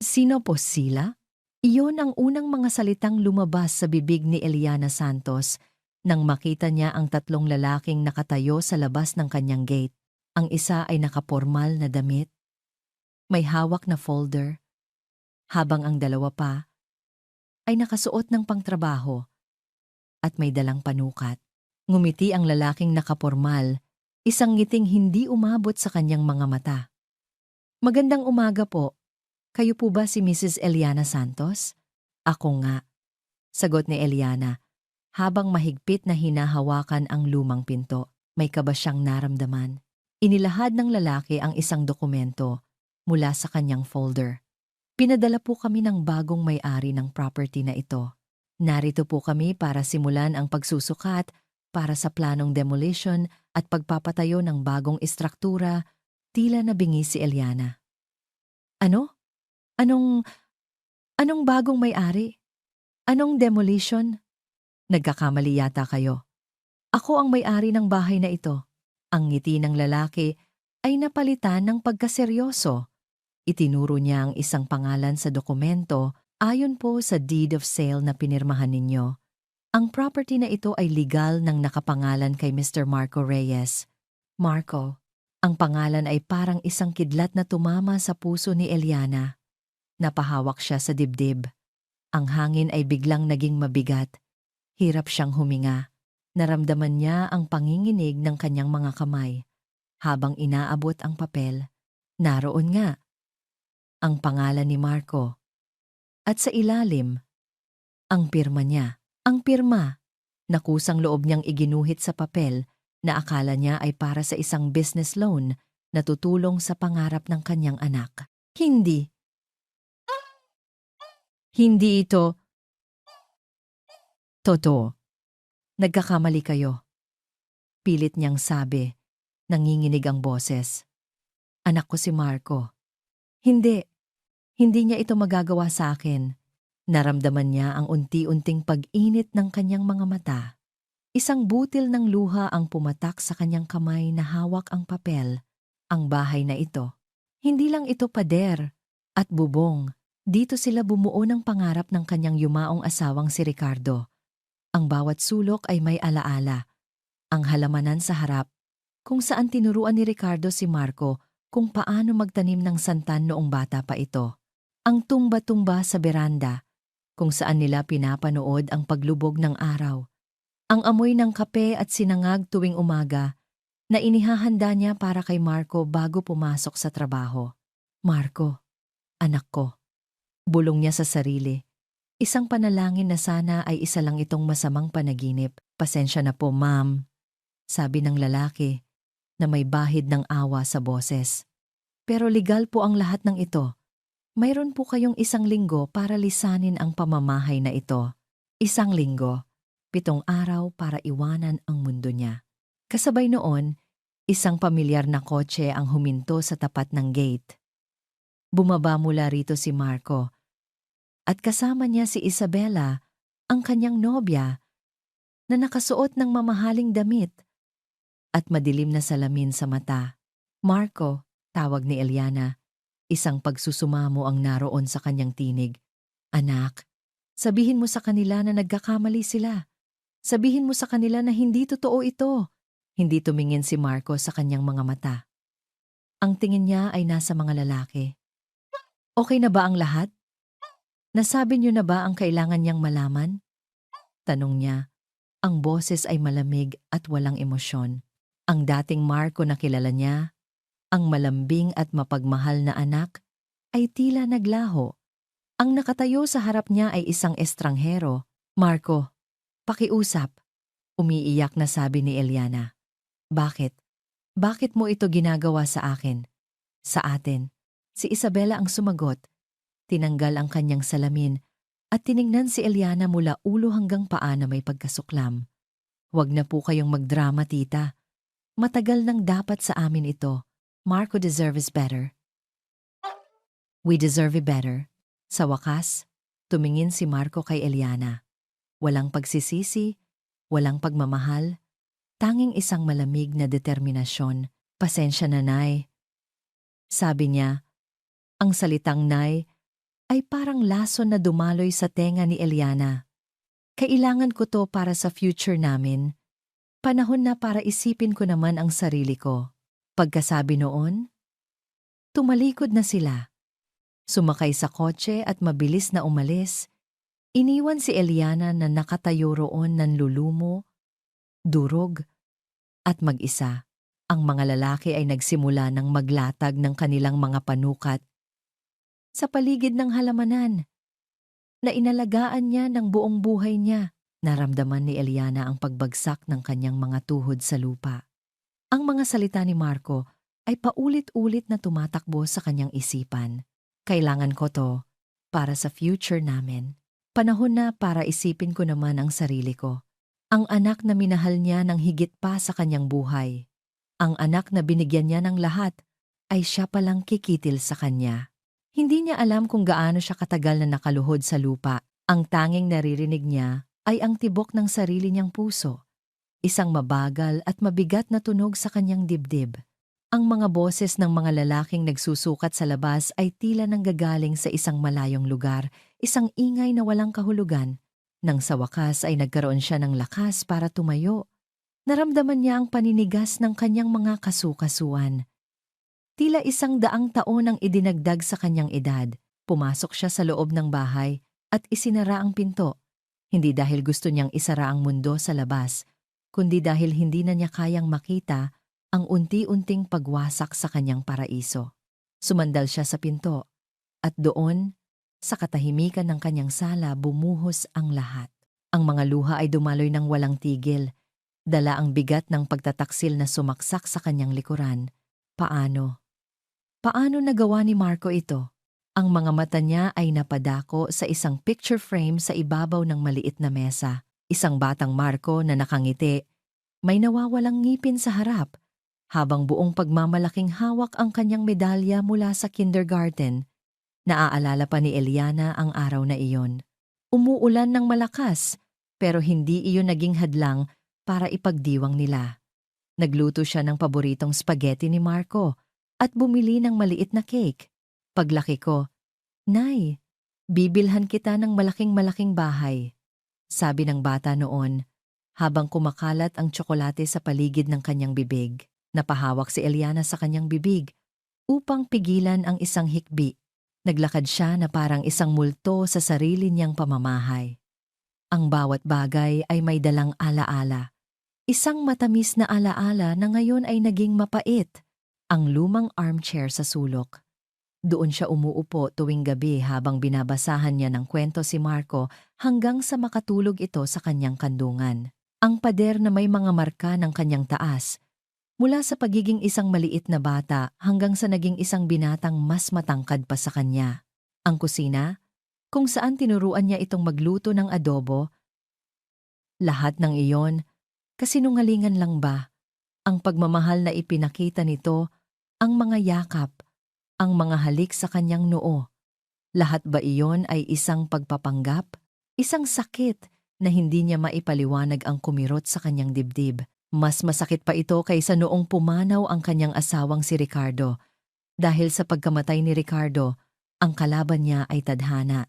Sino po sila? Iyon ang unang mga salitang lumabas sa bibig ni Eliana Santos nang makita niya ang tatlong lalaking nakatayo sa labas ng kanyang gate. Ang isa ay nakapormal na damit, may hawak na folder, habang ang dalawa pa ay nakasuot ng pangtrabaho at may dalang panukat. Ngumiti ang lalaking nakapormal, isang ngiting hindi umabot sa kanyang mga mata. Magandang umaga po. Kayo po ba si Mrs. Eliana Santos? Ako nga, sagot ni Eliana, habang mahigpit na hinahawakan ang lumang pinto. May kaba siyang naramdaman. Inilahad ng lalaki ang isang dokumento mula sa kanyang folder. Pinadala po kami ng bagong may-ari ng property na ito. Narito po kami para simulan ang pagsusukat para sa planong demolition at pagpapatayo ng bagong istruktura. Tila nabingi si Eliana. Ano? Anong bagong may-ari? Anong demolition? Nagkakamali yata kayo. Ako ang may-ari ng bahay na ito. Ang ngiti ng lalaki ay napalitan ng pagkaseryoso. Itinuro niya ang isang pangalan sa dokumento ayon po sa deed of sale na pinirmahan ninyo. Ang property na ito ay legal nang nakapangalan kay Mr. Marco Reyes. Marco, ang pangalan ay parang isang kidlat na tumama sa puso ni Eliana. Napahawak siya sa dibdib. Ang hangin ay biglang naging mabigat. Hirap siyang huminga. Naramdaman niya ang panginginig ng kanyang mga kamay. Habang inaabot ang papel, naroon nga ang pangalan ni Marco. At sa ilalim, ang pirma niya. Ang pirma, na kusang loob niyang iginuhit sa papel na akala niya ay para sa isang business loan na tutulong sa pangarap ng kanyang anak. Hindi. Hindi ito totoo. Nagkakamali kayo. Pilit niyang sabi, nanginginig ang boses. Anak ko si Marco. Hindi. Hindi niya ito magagawa sa akin. Naramdaman niya ang unti-unting pag-init ng kanyang mga mata. Isang butil ng luha ang pumatak sa kanyang kamay na hawak ang papel. Ang bahay na ito. Hindi lang ito pader at bubong. Dito sila bumuo ng pangarap ng kanyang yumaong asawang si Ricardo. Ang bawat sulok ay may alaala. Ang halamanan sa harap, kung saan tinuruan ni Ricardo si Marco kung paano magtanim ng santan noong bata pa ito. Ang tumba-tumba sa beranda, kung saan nila pinapanood ang paglubog ng araw. Ang amoy ng kape at sinangag tuwing umaga na inihahanda niya para kay Marco bago pumasok sa trabaho. Marco, anak ko. Bulong niya sa sarili. Isang panalangin na sana ay isa lang itong masamang panaginip. Pasensya na po, ma'am, sabi ng lalaki na may bahid ng awa sa boses. Pero legal po ang lahat ng ito. Mayroon po kayong 1 linggo para lisanin ang pamamahay na ito. 1 linggo, 7 araw para iwanan ang mundo niya. Kasabay noon, isang pamilyar na kotse ang huminto sa tapat ng gate. Bumaba mula rito si Marco. At kasama niya si Isabela, ang kanyang nobya, na nakasuot ng mamahaling damit at madilim na salamin sa mata. Marco, tawag ni Eliana, isang pagsusumamo ang naroon sa kanyang tinig. Anak, sabihin mo sa kanila na nagkakamali sila. Sabihin mo sa kanila na hindi totoo ito. Hindi tumingin si Marco sa kanyang mga mata. Ang tingin niya ay nasa mga lalaki. Okay na ba ang lahat? Nasabi niyo na ba ang kailangan niyang malaman? Tanong niya. Ang boses ay malamig at walang emosyon. Ang dating Marco na kilala niya, ang malambing at mapagmahal na anak, ay tila naglaho. Ang nakatayo sa harap niya ay isang estranghero. Marco, pakiusap. Umiiyak na sabi ni Eliana. Bakit? Bakit mo ito ginagawa sa akin? Sa atin. Si Isabela ang sumagot. Tinanggal ang kanyang salamin at tiningnan si Eliana mula ulo hanggang paa na may pagkasuklam. Huwag na po kayong magdrama, tita. Matagal nang dapat sa amin ito. Marco deserves better. We deserve it better. Sa wakas, tumingin si Marco kay Eliana. Walang pagsisisi, walang pagmamahal, tanging isang malamig na determinasyon. Pasensya na, Nay. Sabi niya, ang salitang Nay ay parang lason na dumaloy sa tenga ni Eliana. Kailangan ko to para sa future namin. Panahon na para isipin ko naman ang sarili ko. Pagkasabi noon, tumalikod na sila. Sumakay sa kotse at mabilis na umalis. Iniwan si Eliana na nakatayo roon nanlulumo, durog, at mag-isa. Ang mga lalaki ay nagsimula ng maglatag ng kanilang mga panukat sa paligid ng halamanan na inalagaan niya ng buong buhay niya. Naramdaman ni Eliana ang pagbagsak ng kanyang mga tuhod sa lupa. Ang mga salita ni Marco ay paulit-ulit na tumatakbo sa kanyang isipan. Kailangan ko to para sa future namin. Panahon na para isipin ko naman ang sarili ko. Ang anak na minahal niya ng higit pa sa kanyang buhay. Ang anak na binigyan niya ng lahat ay siya palang kikitil sa kanya. Hindi niya alam kung gaano siya katagal na nakaluhod sa lupa. Ang tanging naririnig niya ay ang tibok ng sarili niyang puso. Isang mabagal at mabigat na tunog sa kanyang dibdib. Ang mga boses ng mga lalaking nagsusukat sa labas ay tila nanggagaling sa isang malayong lugar, isang ingay na walang kahulugan. Nang sa wakas ay nagkaroon siya ng lakas para tumayo. Naramdaman niya ang paninigas ng kanyang mga kasukasuan. Tila 100 taon ang idinagdag sa kanyang edad. Pumasok siya sa loob ng bahay at isinara ang pinto. Hindi dahil gusto niyang isara ang mundo sa labas, kundi dahil hindi na niya kayang makita ang unti-unting pagwasak sa kanyang paraiso. Sumandal siya sa pinto at doon, sa katahimikan ng kanyang sala, bumuhos ang lahat. Ang mga luha ay dumaloy ng walang tigil, dala ang bigat ng pagtataksil na sumaksak sa kanyang likuran. Paano? Paano nagawa ni Marco ito? Ang mga mata niya ay napadako sa isang picture frame sa ibabaw ng maliit na mesa. Isang batang Marco na nakangiti, may nawawalang ngipin sa harap, habang buong pagmamalaking hawak ang kanyang medalya mula sa kindergarten. Naaalala pa ni Eliana ang araw na iyon. Umuulan ng malakas, pero hindi iyon naging hadlang para ipagdiwang nila. Nagluto siya ng paboritong spaghetti ni Marco at bumili ng maliit na cake. Paglaki ko, "Nay, bibilhan kita ng malaking-malaking bahay," sabi ng bata noon, habang kumakalat ang tsokolate sa paligid ng kanyang bibig. Napahawak si Eliana sa kanyang bibig upang pigilan ang isang hikbi. Naglakad siya na parang isang multo sa sarili niyang pamamahay. Ang bawat bagay ay may dalang alaala. Isang matamis na alaala na ngayon ay naging mapait. Ang lumang armchair sa sulok. Doon siya umuupo tuwing gabi habang binabasahan niya ng kwento si Marco hanggang sa makatulog ito sa kanyang kandungan. Ang pader na may mga marka ng kanyang taas, mula sa pagiging isang maliit na bata hanggang sa naging isang binatang mas matangkad pa sa kanya. Ang kusina, kung saan tinuruan niya itong magluto ng adobo. Lahat ng iyon, kasinungalingan lang ba? Ang pagmamahal na ipinakita nito, ang mga yakap, ang mga halik sa kanyang noo. Lahat ba iyon ay isang pagpapanggap? Isang sakit na hindi niya maipaliwanag ang kumirot sa kanyang dibdib. Mas masakit pa ito kaysa noong pumanaw ang kanyang asawang si Ricardo. Dahil sa pagkamatay ni Ricardo, ang kalaban niya ay tadhana.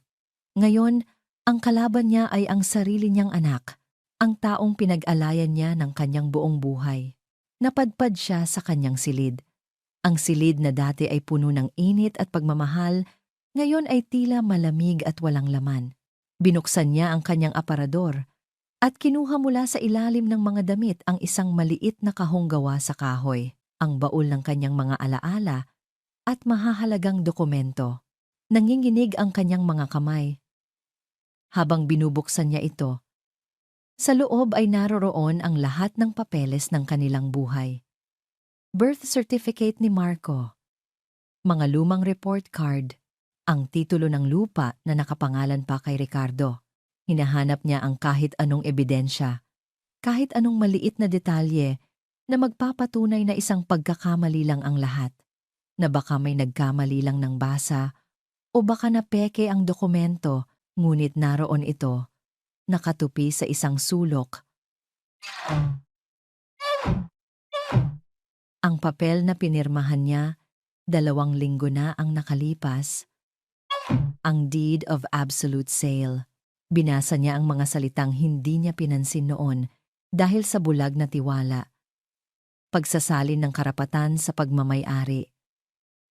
Ngayon, ang kalaban niya ay ang sarili niyang anak, ang taong pinag-alayan niya ng kanyang buong buhay. Napadpad siya sa kanyang silid. Ang silid na dati ay puno ng init at pagmamahal, ngayon ay tila malamig at walang laman. Binuksan niya ang kanyang aparador at kinuha mula sa ilalim ng mga damit ang isang maliit na kahong gawa sa kahoy, ang baul ng kanyang mga alaala at mahahalagang dokumento. Nanginginig ang kanyang mga kamay. Habang binubuksan niya ito, sa loob ay naroroon ang lahat ng papeles ng kanilang buhay. Birth certificate ni Marco, mga lumang report card, ang titulo ng lupa na nakapangalan pa kay Ricardo. Hinahanap niya ang kahit anong ebidensya, kahit anong maliit na detalye na magpapatunay na isang pagkakamali lang ang lahat, na baka may nagkamali lang ng basa o baka napeke ang dokumento, ngunit naroon ito, nakatupi sa isang sulok. Ang papel na pinirmahan niya, 2 linggo na ang nakalipas, Ang deed of absolute sale. Binasa niya ang mga salitang hindi niya pinansin noon dahil sa bulag na tiwala. Pagsasalin ng karapatan sa pagmamay-ari.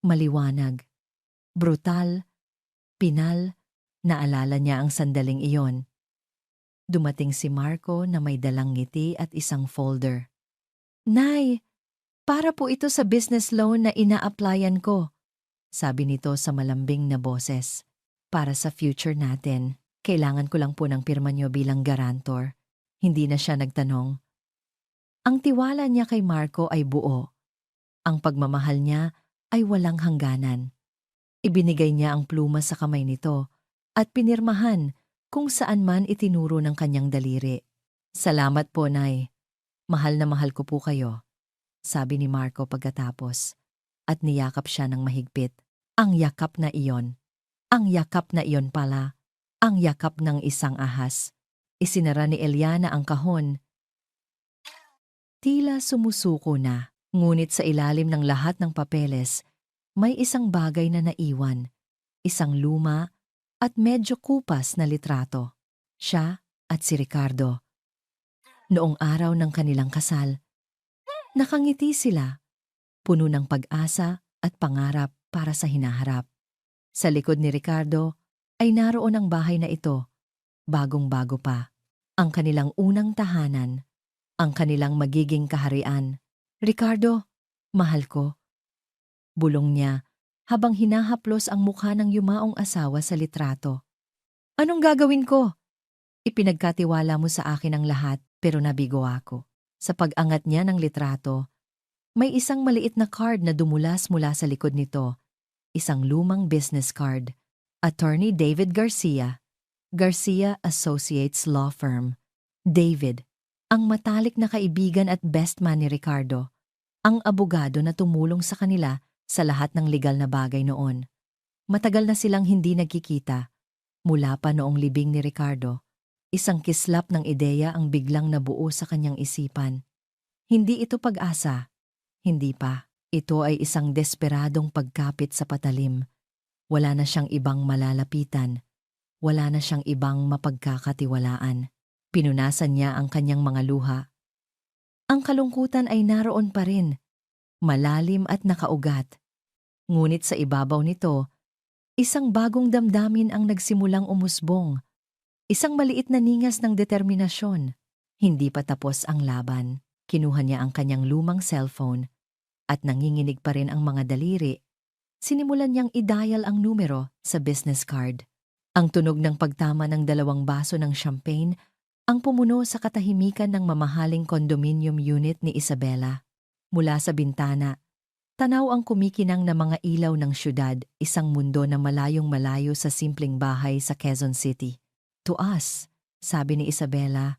Maliwanag, brutal, pinal, naalala niya ang sandaling iyon. Dumating si Marco na may dalang ngiti at isang folder. "Nay, para po ito sa business loan na ina-applyan ko," sabi nito sa malambing na boses. "Para sa future natin, kailangan ko lang po ng pirma niyo bilang guarantor." Hindi na siya nagtanong. Ang tiwala niya kay Marco ay buo. Ang pagmamahal niya ay walang hangganan. Ibinigay niya ang pluma sa kamay nito at pinirmahan kung saan man itinuro ng kanyang daliri. "Salamat po, Nay. Mahal na mahal ko po kayo," sabi ni Marco pagkatapos, at niyakap siya ng mahigpit. Ang yakap na iyon. Ang yakap na iyon pala. Ang yakap ng isang ahas. Isinara ni Eliana ang kahon. Tila sumusuko na, ngunit sa ilalim ng lahat ng papeles, may isang bagay na naiwan. Isang luma at medyo kupas na litrato. Siya at si Ricardo. Noong araw ng kanilang kasal, nakangiti sila, puno ng pag-asa at pangarap para sa hinaharap. Sa likod ni Ricardo ay naroon ang bahay na ito, bagong-bago pa. Ang kanilang unang tahanan, ang kanilang magiging kaharian. "Ricardo, mahal ko," bulong niya habang hinahaplos ang mukha ng yumaong asawa sa litrato. "Anong gagawin ko? Ipinagkatiwala mo sa akin ang lahat, pero nabigo ako." Sa pag-angat niya ng litrato, may isang maliit na card na dumulas mula sa likod nito. Isang lumang business card. Attorney David Garcia. Garcia Associates Law Firm. David, ang matalik na kaibigan at best man ni Ricardo. Ang abogado na tumulong sa kanila sa lahat ng legal na bagay noon. Matagal na silang hindi nagkikita. Mula pa noong libing ni Ricardo, isang kislap ng ideya ang biglang nabuo sa kanyang isipan. Hindi ito pag-asa. Hindi pa. Ito ay isang desperadong pagkapit sa patalim. Wala na siyang ibang malalapitan. Wala na siyang ibang mapagkakatiwalaan. Pinunasan niya ang kanyang mga luha. Ang kalungkutan ay naroon pa rin, malalim at nakaugat. Ngunit sa ibabaw nito, isang bagong damdamin ang nagsimulang umusbong. Isang maliit na ningas ng determinasyon. Hindi pa tapos ang laban. Kinuha niya ang kanyang lumang cellphone at nanginginig pa rin ang mga daliri. Sinimulan niyang i-dial ang numero sa business card. Ang tunog ng pagtama ng 2 baso ng champagne ang pumuno sa katahimikan ng mamahaling condominium unit ni Isabela. Mula sa bintana, tanaw ang kumikinang na mga ilaw ng syudad, isang mundo na malayong malayo sa simpleng bahay sa Quezon City. "To us," sabi ni Isabela,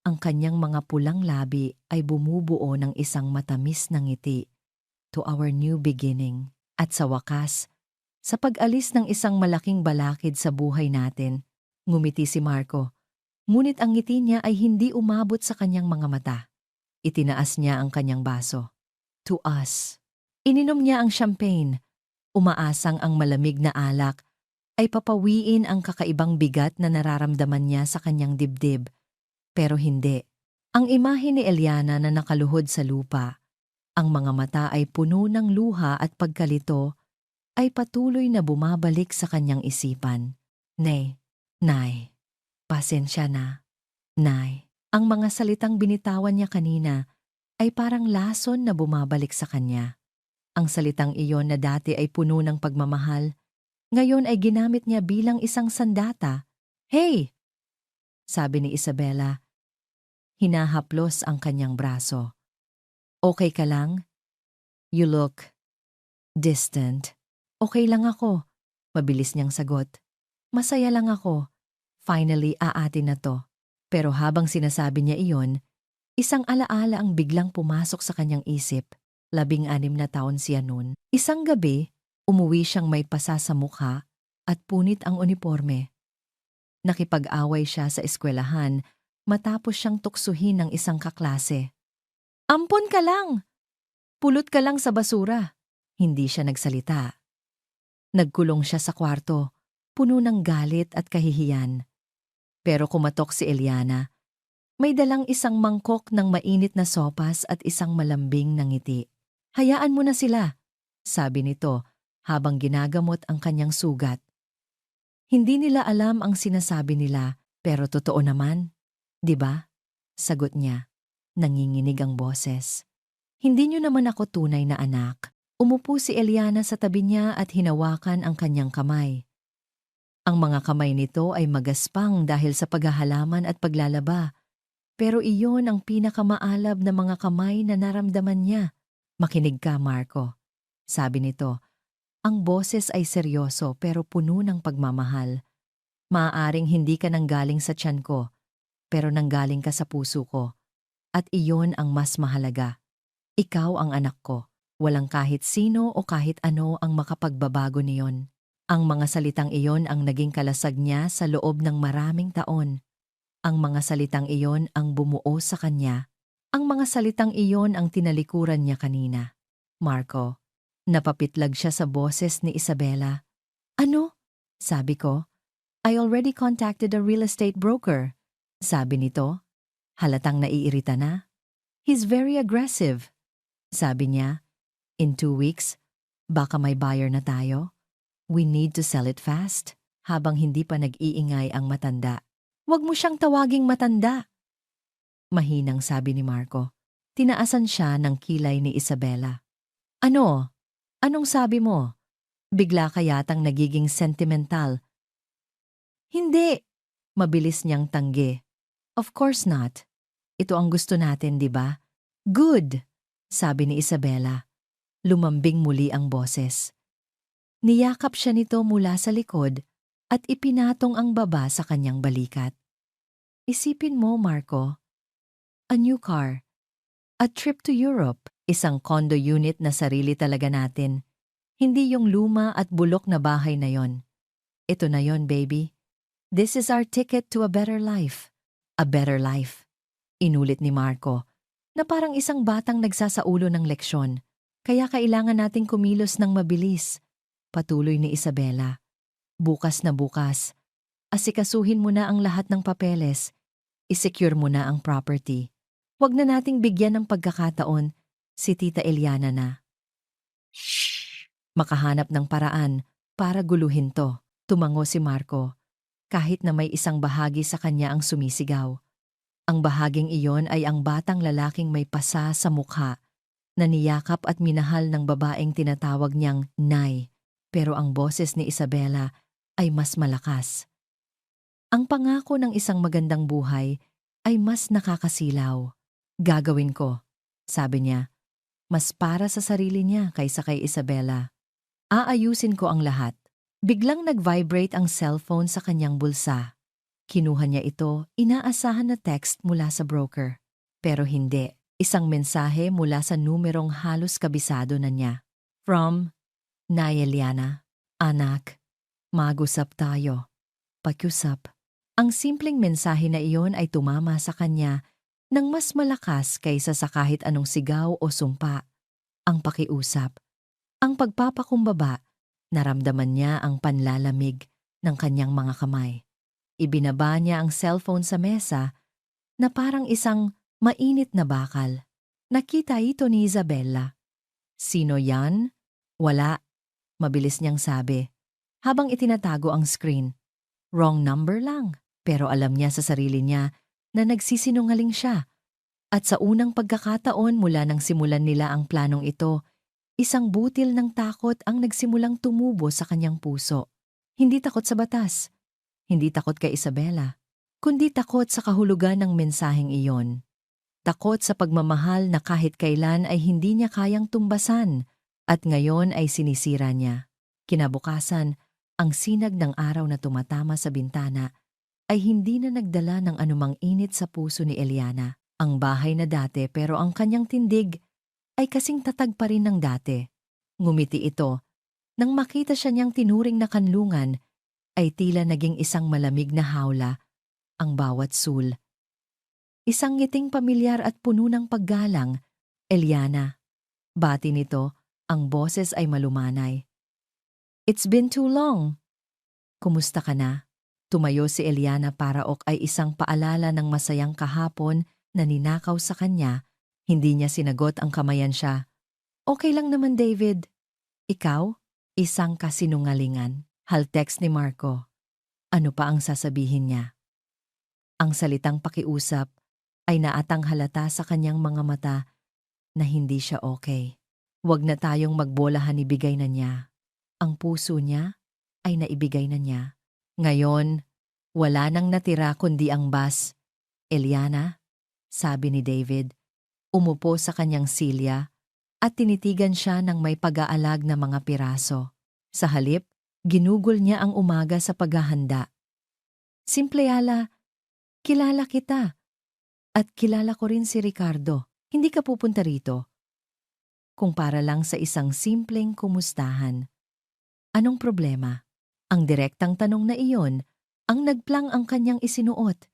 ang kanyang mga pulang labi ay bumubuo ng isang matamis na ngiti. "To our new beginning." At sa wakas, sa pag-alis ng isang malaking balakid sa buhay natin, ngumiti si Marco. Ngunit ang ngiti niya ay hindi umabot sa kanyang mga mata. Itinaas niya ang kanyang baso. "To us." Ininom niya ang champagne. Umaasang ang malamig na alak ay papawiin ang kakaibang bigat na nararamdaman niya sa kanyang dibdib. Pero hindi. Ang imahe ni Eliana na nakaluhod sa lupa, ang mga mata ay puno ng luha at pagkalito, ay patuloy na bumabalik sa kanyang isipan. Nay, pasensya na. Nay, ang mga salitang binitawan niya kanina ay parang lason na bumabalik sa kanya. Ang salitang iyon na dati ay puno ng pagmamahal, ngayon ay ginamit niya bilang isang sandata. "Hey!" sabi ni Isabela. Hinahaplos ang kanyang braso. "Okay ka lang? You look distant." "Okay lang ako," mabilis niyang sagot. "Masaya lang ako. Finally, aatin na to." Pero habang sinasabi niya iyon, isang alaala ang biglang pumasok sa kanyang isip. 16 na taon siya noon. Isang gabi, umuwi siyang may pasa sa mukha at punit ang uniforme. Nakipag-away siya sa eskwelahan matapos siyang tuksuhin ng isang kaklase. "Ampon ka lang! Pulot ka lang sa basura." Hindi siya nagsalita. Nagkulong siya sa kwarto, puno ng galit at kahihiyan. Pero kumatok si Eliana. May dalang isang mangkok ng mainit na sopas at isang malambing na ngiti. "Hayaan mo na sila," sabi nito habang ginagamot ang kanyang sugat. "Hindi nila alam ang sinasabi nila, pero totoo naman, 'di ba?" Sagot niya. Nanginginig ang boses. "Hindi niyo naman ako tunay na anak." Umupo si Eliana sa tabi niya at hinawakan ang kanyang kamay. Ang mga kamay nito ay magaspang dahil sa paghahalaman at paglalaba. Pero iyon ang pinakamaalab na mga kamay na naramdaman niya. "Makinig ka, Marco," sabi nito. Ang boses ay seryoso pero puno ng pagmamahal. "Maaaring hindi ka nanggaling sa tiyan ko, pero nanggaling ka sa puso ko. At iyon ang mas mahalaga. Ikaw ang anak ko. Walang kahit sino o kahit ano ang makapagbabago niyon." Ang mga salitang iyon ang naging kalasag niya sa loob ng maraming taon. Ang mga salitang iyon ang bumuo sa kanya. Ang mga salitang iyon ang tinalikuran niya kanina. "Marco." Napapitlag siya sa boses ni Isabela. "Ano?" sabi ko. "I already contacted a real estate broker," sabi nito. Halatang naiirita na. "He's very aggressive," sabi niya. "In 2 weeks, baka may buyer na tayo. We need to sell it fast." Habang hindi pa nag-iingay ang matanda. "Huwag mo siyang tawaging matanda," mahinang sabi ni Marco. Tinaasan siya ng kilay ni Isabela. "Ano? Anong sabi mo?" Bigla ka yatang nagiging sentimental. "Hindi," mabilis niyang tanggi. "Of course not. Ito ang gusto natin, di ba?" "Good," sabi ni Isabela. Lumambing muli ang boses. Niyakap siya nito mula sa likod at ipinatong ang baba sa kanyang balikat. "Isipin mo, Marco, a new car, a trip to Europe, isang condo unit na sarili talaga natin. Hindi yung luma at bulok na bahay na yon. Ito na yon, baby. This is our ticket to a better life." "A better life," inulit ni Marco, na parang isang batang nagsasaulo ng leksyon. "Kaya kailangan nating kumilos ng mabilis," patuloy ni Isabela. "Bukas na bukas. Asikasuhin mo na ang lahat ng papeles. I-secure mo na ang property. Huwag na nating bigyan ng pagkakataon si Tita Eliana na makahanap ng paraan para guluhin to." Tumango si Marco, kahit na may isang bahagi sa kanya ang sumisigaw. Ang bahaging iyon ay ang batang lalaking may pasa sa mukha, na niyakap at minahal ng babaeng tinatawag niyang Nay. Pero ang boses ni Isabela ay mas malakas. Ang pangako ng isang magandang buhay ay mas nakakasilaw. "Gagawin ko," sabi niya. Mas para sa sarili niya kaysa kay Isabela. "Aayusin ko ang lahat." Biglang nag-vibrate ang cellphone sa kanyang bulsa. Kinuha niya ito, inaasahan na text mula sa broker. Pero hindi. Isang mensahe mula sa numerong halos kabisado na niya. "From Nay Eliana, anak, mag-usap tayo. Pakiusap." Ang simpleng mensahe na iyon ay tumama sa kanya nang mas malakas kaysa sa kahit anong sigaw o sumpa. Ang pakiusap, ang pagpapakumbaba, naramdaman niya ang panlalamig ng kanyang mga kamay. Ibinaba niya ang cellphone sa mesa na parang isang mainit na bakal. Nakita ito ni Isabella. "Sino yan?" "Wala," mabilis niyang sabi, habang itinatago ang screen. Wrong number lang, pero alam niya sa sarili niya na nagsisinungaling siya. At sa unang pagkakataon mula nang simulan nila ang planong ito, isang butil ng takot ang nagsimulang tumubo sa kanyang puso. Hindi takot sa batas, hindi takot kay Isabela, kundi takot sa kahulugan ng mensaheng iyon. Takot sa pagmamahal na kahit kailan ay hindi niya kayang tumbasan at ngayon ay sinisira niya. Kinabukasan, ang sinag ng araw na tumatama sa bintana ay hindi na nagdala ng anumang init sa puso ni Eliana. Ang bahay na dati pero ang kanyang tindig ay kasing tatag pa rin ng dati. Ngumiti ito. Nang makita siya niyang tinuring na kanlungan, ay tila naging isang malamig na hawla ang bawat sul. Isang ngiting pamilyar at puno ng paggalang. "Eliana." Bati nito, ang boses ay malumanay. "It's been too long." Kumusta ka na? Tumayo si Eliana Paraok ay isang paalala ng masayang kahapon na ninakaw sa kanya. Hindi niya sinagot ang kamayan siya. Okay lang naman, David. Ikaw? Isang kasinungalingan. Haltext ni Marco. Ano pa ang sasabihin niya? Ang salitang pakiusap ay naatang halata sa kanyang mga mata na hindi siya okay. Huwag na tayong magbolahan, ibigay na niya. Ang puso niya ay naibigay na niya. Ngayon, wala nang natira kundi ang bus. Eliana, sabi ni David, umupo sa kanyang silya at tinitigan siya ng may pag-aalag na mga piraso. Sa halip, ginugol niya ang umaga sa paghahanda. Simple ala, kilala kita. At kilala ko rin si Ricardo. Hindi ka pupunta rito. Kung para lang sa isang simpleng kumustahan. Anong problema? Ang direktang tanong na iyon, ang nagplang ang kanyang isinuot.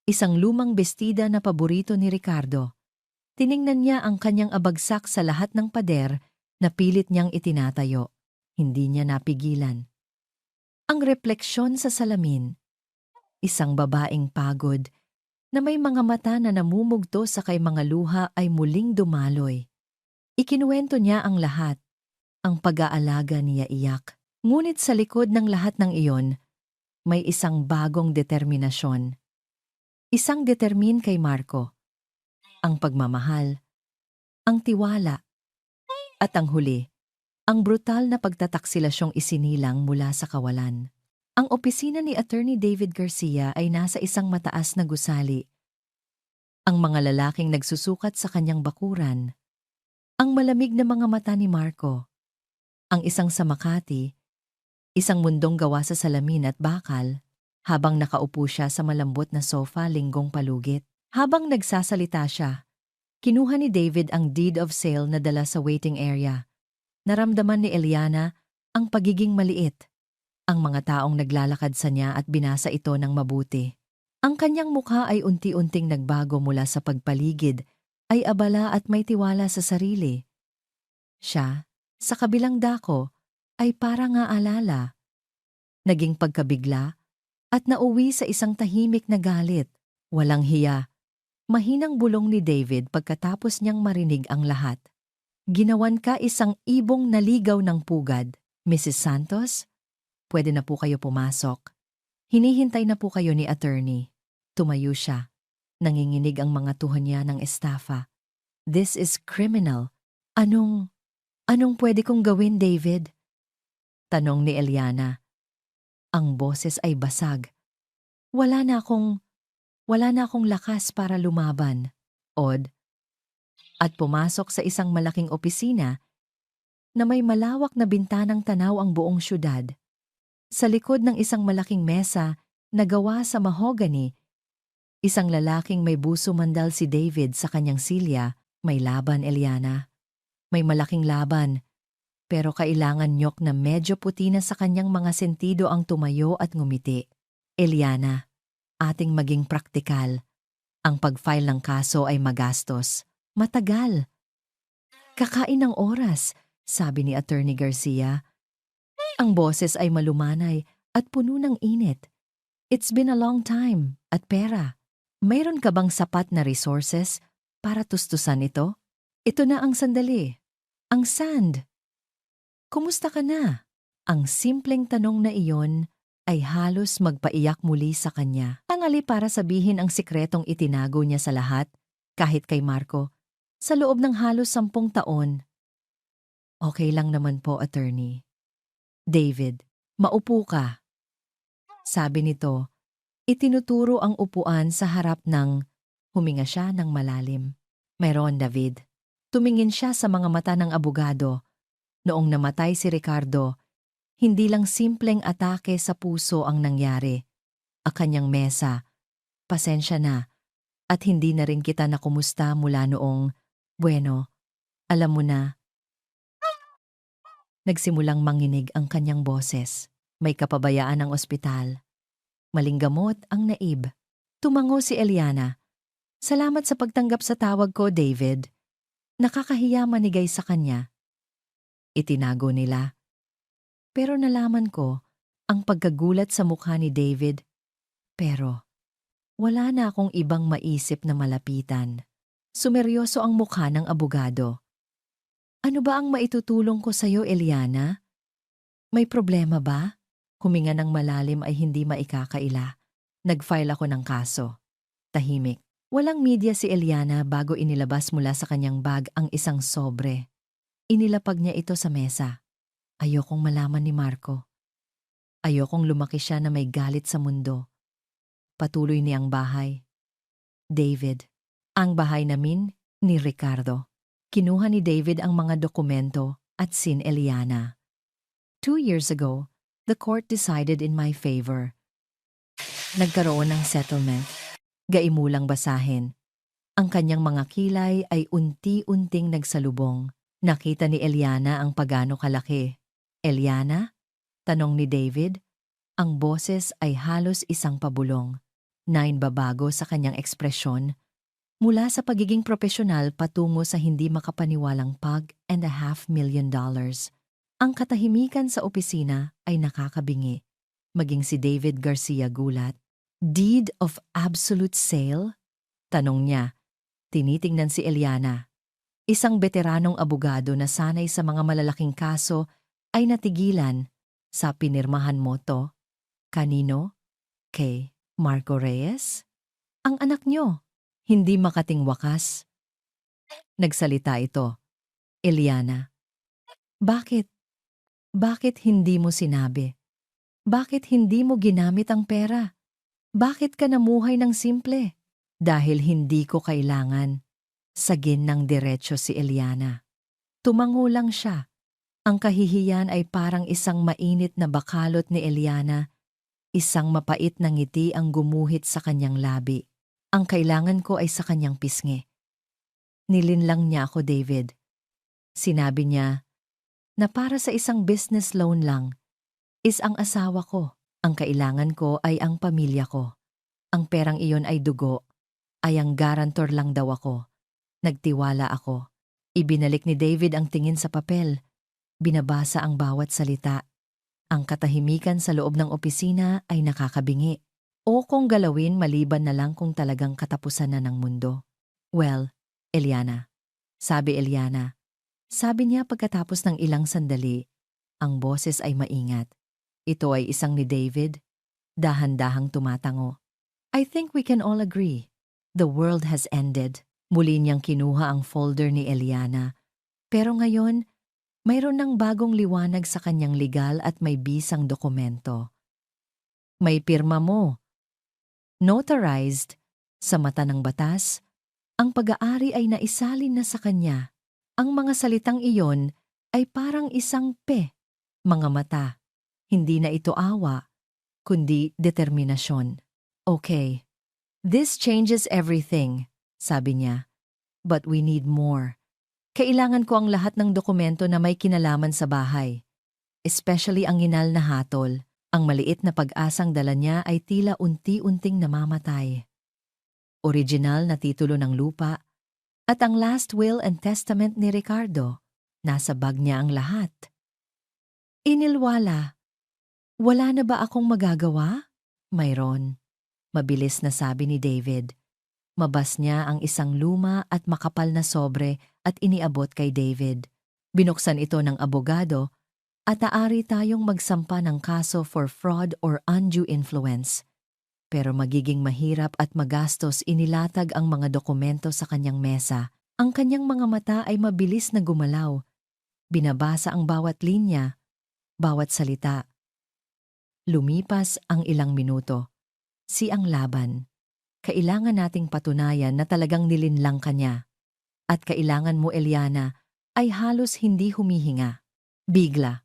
Isang lumang bestida na paborito ni Ricardo. Tiningnan niya ang kanyang abagsak sa lahat ng pader na pilit niyang itinatayo. Hindi niya napigilan. Ang refleksyon sa salamin. Isang babaeng pagod na may mga mata na namumugto sa kay mga luha ay muling dumaloy. Ikinuwento niya ang lahat. Ang pag-aalaga niya iyak. Ngunit sa likod ng lahat ng iyon, may isang bagong determinasyon. Isang determin kay Marco. Ang pagmamahal, ang tiwala, at ang huli, ang brutal na pagtataksilasyong isinilang mula sa kawalan. Ang opisina ni Attorney David Garcia ay nasa isang mataas na gusali. Ang mga lalaking nagsusukat sa kanyang bakuran. Ang malamig na mga mata ni Marco. Ang isang sa Makati, isang mundong gawa sa salamin at bakal, habang nakaupo siya sa malambot na sofa linggong palugit. Habang nagsasalita siya, kinuha ni David ang deed of sale na dala sa waiting area. Naramdaman ni Eliana ang pagiging maliit. Ang mga taong naglalakad sa niya at binasa ito ng mabuti. Ang kanyang mukha ay unti-unting nagbago mula sa pagpaligid, ay abala at may tiwala sa sarili. Siya, sa kabilang dako, ay parang aalala. Naging pagkabigla at nauwi sa isang tahimik na galit, walang hiya. Mahinang bulong ni David pagkatapos niyang marinig ang lahat. Ginawan ka isang ibong naligaw ng pugad. Mrs. Santos, pwede na po kayo pumasok. Hinihintay na po kayo ni attorney. Tumayo siya. Nanginginig ang mga tuhod niya ng estafa. This is criminal. Anong pwede kong gawin, David? Tanong ni Eliana. Ang boses ay basag. Wala na akong lakas para lumaban. Odd. At pumasok sa isang malaking opisina na may malawak na bintanang tanaw ang buong syudad. Sa likod ng isang malaking mesa na gawa sa mahogany, isang lalaking may buso mandal si David sa kanyang silya. May laban, Eliana. May malaking laban. Pero kailangan nyok na medyo puti na sa kanyang mga sentido ang tumayo at ngumiti. Eliana, ating maging praktikal. Ang pag-file ng kaso ay magastos. Matagal. Kakain ng oras, sabi ni Attorney Garcia. Ang boses ay malumanay at puno ng init. It's been a long time. At pera. Mayroon ka bang sapat na resources para tustusan ito? Ito na ang sandali. Ang sand. Kumusta ka na? Ang simpleng tanong na iyon ay halos magpaiyak muli sa kanya. Tangali para sabihin ang sikretong itinago niya sa lahat, kahit kay Marco, sa loob ng halos 10 taon. Okay lang naman po, attorney. David, maupo ka. Sabi nito, itinuturo ang upuan sa harap ng huminga siya ng malalim. Meron, David. Tumingin siya sa mga mata ng abogado. Noong namatay si Ricardo, hindi lang simpleng atake sa puso ang nangyari. Ang kanyang mesa, pasensya na, at hindi na rin kita nakumusta mula noong, bueno, alam mo na. Nagsimulang manginig ang kanyang boses. May kapabayaan ang ospital. Maling gamot ang naib. Tumango si Eliana. Salamat sa pagtanggap sa tawag ko, David. Nakakahiya manigay sa kanya. Itinago nila. Pero nalaman ko ang pagkagulat sa mukha ni David. Pero wala na akong ibang maisip na malapitan. Sumeryoso ang mukha ng abogado. Ano ba ang maitutulong ko sa'yo, Eliana? May problema ba? Huminga ng malalim ay hindi maikakaila. Nag-file ako ng kaso. Tahimik. Walang media si Eliana bago inilabas mula sa kanyang bag ang isang sobre. Inilapag niya ito sa mesa. Ayokong malaman ni Marco. Ayokong lumaki siya na may galit sa mundo. Patuloy niyang bahay. David. Ang bahay namin ni Ricardo. Kinuha ni David ang mga dokumento at sin Eliana. 2 years ago, the court decided in my favor. Nagkaroon ng settlement. Gaimulang basahin. Ang kanyang mga kilay ay unti-unting nagsalubong. Nakita ni Eliana ang pagano kalaki. Eliana? Tanong ni David. Ang boses ay halos isang pabulong. Nainbabago sa kanyang ekspresyon mula sa pagiging profesional patungo sa hindi makapaniwalang $1.5 million. Ang katahimikan sa opisina ay nakakabingi. Maging si David Garcia gulat. Deed of absolute sale? Tanong niya. Tinitingnan si Eliana. Isang veteranong abogado na sanay sa mga malalaking kaso ay natigilan sa pinirmahan mo to. Kanino? Kay Marco Reyes? Ang anak niyo. Hindi makating wakas. Nagsalita ito. Eliana. Bakit? Bakit hindi mo sinabi? Bakit hindi mo ginamit ang pera? Bakit ka namuhay ng simple? Dahil hindi ko kailangan. Sagin ng diretsyo si Eliana. Tumango lang siya. Ang kahihiyan ay parang isang mainit na bakalot ni Eliana. Isang mapait na ngiti ang gumuhit sa kanyang labi. Ang kailangan ko ay sa kanyang pisngi. Nilinlang niya ako, David. Sinabi niya na para sa isang business loan lang is ang asawa ko. Ang kailangan ko ay ang pamilya ko. Ang perang iyon ay dugo. Ay ang garantor lang daw ako. Nagtiwala ako. Ibinalik ni David ang tingin sa papel. Binabasa ang bawat salita. Ang katahimikan sa loob ng opisina ay nakakabingi. O kung galawin maliban na lang kung talagang katapusan na ng mundo. Well, Eliana. Sabi Eliana. Sabi niya pagkatapos ng ilang sandali, ang boses ay maingat. Ito ay isang ni David. Dahan-dahang tumatango. I think we can all agree. The world has ended. Muli niyang kinuha ang folder ni Eliana. Pero ngayon, mayroon ng bagong liwanag sa kanyang legal at may bisang dokumento. May pirma mo. Notarized. Sa mata ng batas, ang pag-aari ay naisalin na sa kanya. Ang mga salitang iyon ay parang isang mga mata. Hindi na ito awa, kundi determinasyon. Okay, this changes everything, sabi niya. But we need more. Kailangan ko ang lahat ng dokumento na may kinalaman sa bahay. Especially ang inal na hatol. Ang maliit na pag-asang dala niya ay tila unti-unting namamatay. Original na titulo ng lupa at ang last will and testament ni Ricardo. Nasa bag niya ang lahat. Inilwala. Wala na ba akong magagawa? Mayroon. Mabilis na sabi ni David. Mabas niya ang isang luma at makapal na sobre at iniabot kay David. Binuksan ito ng abogado at aari tayong magsampa ng kaso for fraud or undue influence. Pero magiging mahirap at magastos inilatag ang mga dokumento sa kanyang mesa. Ang kanyang mga mata ay mabilis na gumalaw. Binabasa ang bawat linya, bawat salita. Lumipas ang ilang minuto. Ang laban. Kailangan nating patunayan na talagang nilinlang ka niya. At kailangan mo, Eliana, ay halos hindi humihinga. Bigla.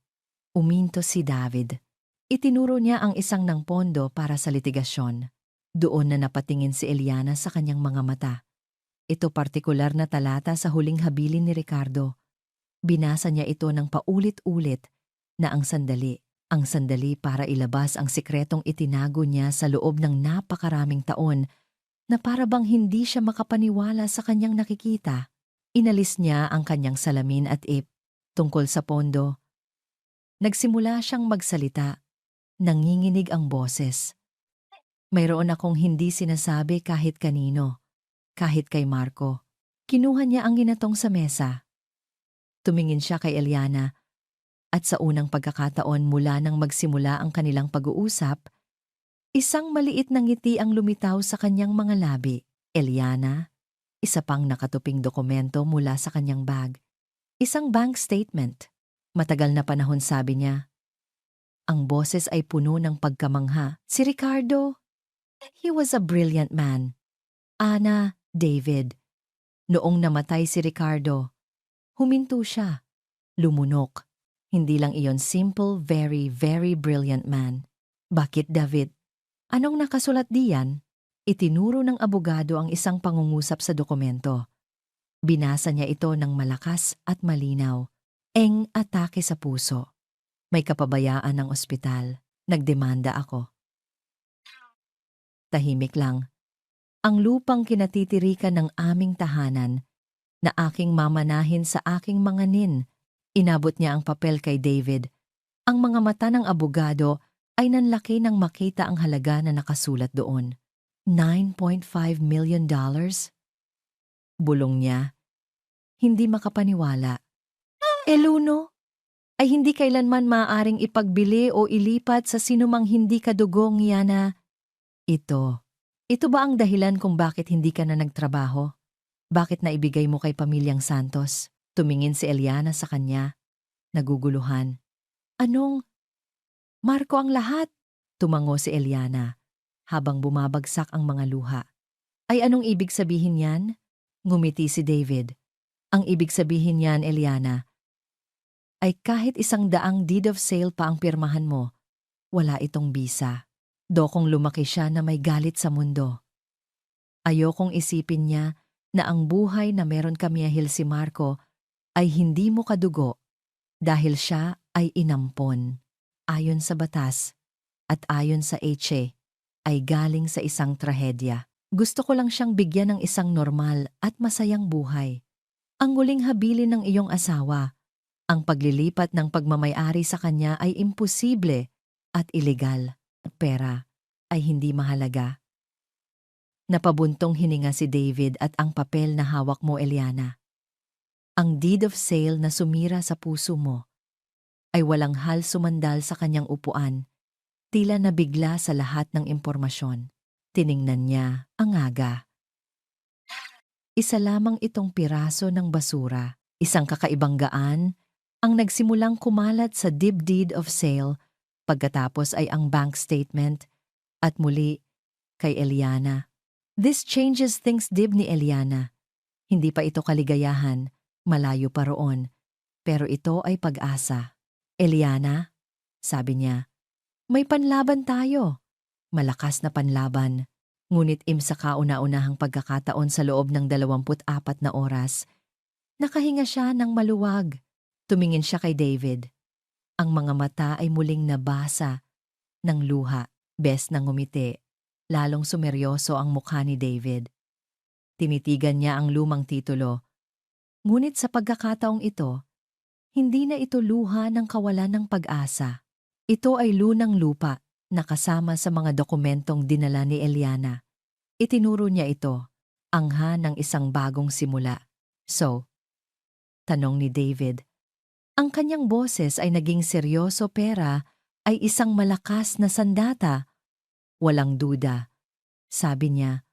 Uminto si David. Itinuro niya ang isang ng pondo para sa litigasyon. Doon na napatingin si Eliana sa kanyang mga mata. Ito partikular na talata sa huling habilin ni Ricardo. Binasa niya ito ng paulit-ulit na ang sandali para ilabas ang sikretong itinago niya sa loob ng napakaraming taon na para bang hindi siya makapaniwala sa kanyang nakikita. Inalis niya ang kanyang salamin at tungkol sa pondo. Nagsimula siyang magsalita. Nanginginig ang boses. Mayroon akong hindi sinasabi kahit kanino, kahit kay Marco. Kinuha niya ang ginatong sa mesa. Tumingin siya kay Eliana at sa unang pagkakataon mula nang magsimula ang kanilang pag-uusap, isang maliit na ngiti ang lumitaw sa kanyang mga labi. Eliana, isa pang nakatuping dokumento mula sa kanyang bag. Isang bank statement. Matagal na panahon sabi niya. Ang boses ay puno ng pagkamangha. Si Ricardo. He was a brilliant man. Ana, David. Noong namatay si Ricardo, huminto siya. Lumunok. Hindi lang iyon simple, very, very brilliant man. Bakit, David? Anong nakasulat diyan? Itinuro ng abogado ang isang pangungusap sa dokumento. Binasa niya ito ng malakas at malinaw. Atake sa puso. May kapabayaan ng ospital. Nagdemanda ako. Tahimik lang. Ang lupang kinatitirikan ng aming tahanan na aking mamanahin sa aking mga nin. Inabot niya ang papel kay David. Ang mga mata ng abogado ay nanlaki nang makita ang halaga na nakasulat doon. $9.5 million? Bulong niya. Hindi makapaniwala. Luno, ay hindi kailanman maaaring ipagbili o ilipat sa sinumang hindi kadugong Yana. Ito ba ang dahilan kung bakit hindi ka na nagtrabaho? Bakit na ibigay mo kay Pamilyang Santos? Tumingin si Eliana sa kanya. Naguguluhan. Anong? Marco ang lahat? Tumango si Eliana habang bumabagsak ang mga luha. Ay anong ibig sabihin yan? Ngumiti si David. Ang ibig sabihin yan, Eliana, ay kahit 100 deed of sale pa ang pirmahan mo, wala itong bisa. Dokong lumaki siya na may galit sa mundo. Ayokong isipin niya na ang buhay na meron kamiyahil si Marco ay hindi mo kadugo dahil siya ay inampon. Ayon sa batas at ayon sa HA ay galing sa isang trahedya. Gusto ko lang siyang bigyan ng isang normal at masayang buhay. Ang huling habilin ng iyong asawa, ang paglilipat ng pagmamayari sa kanya ay imposible at ilegal. Pera ay hindi mahalaga. Napabuntong hininga si David at ang papel na hawak mo, Eliana. Ang deed of sale na sumira sa puso mo ay walang hal sumandal sa kanyang upuan, tila nabigla sa lahat ng impormasyon. Tiningnan niya ang aga. Isa lamang itong piraso ng basura, isang kakaibang gaan, ang nagsimulang kumalat sa deed of sale, pagkatapos ay ang bank statement, at muli kay Eliana. This changes things, dib ni Eliana. Hindi pa ito kaligayahan, malayo pa roon, pero ito ay pag-asa. Eliana, sabi niya, may panlaban tayo. Malakas na panlaban. Ngunit sa kauna-unahang pagkakataon sa loob ng 24 na oras, nakahinga siya ng maluwag. Tumingin siya kay David. Ang mga mata ay muling nabasa ng luha. Bes na ngumiti, lalong sumeryoso ang mukha ni David. Tinitigan niya ang lumang titulo. Ngunit sa pagkakataong ito, hindi na ito luha ng kawalan ng pag-asa. Ito ay lunang lupa na kasama sa mga dokumentong dinala ni Eliana. Itinuro niya ito, angha ng isang bagong simula. So, tanong ni David, ang kanyang boses ay naging seryoso pera ay isang malakas na sandata. Walang duda. Sabi niya,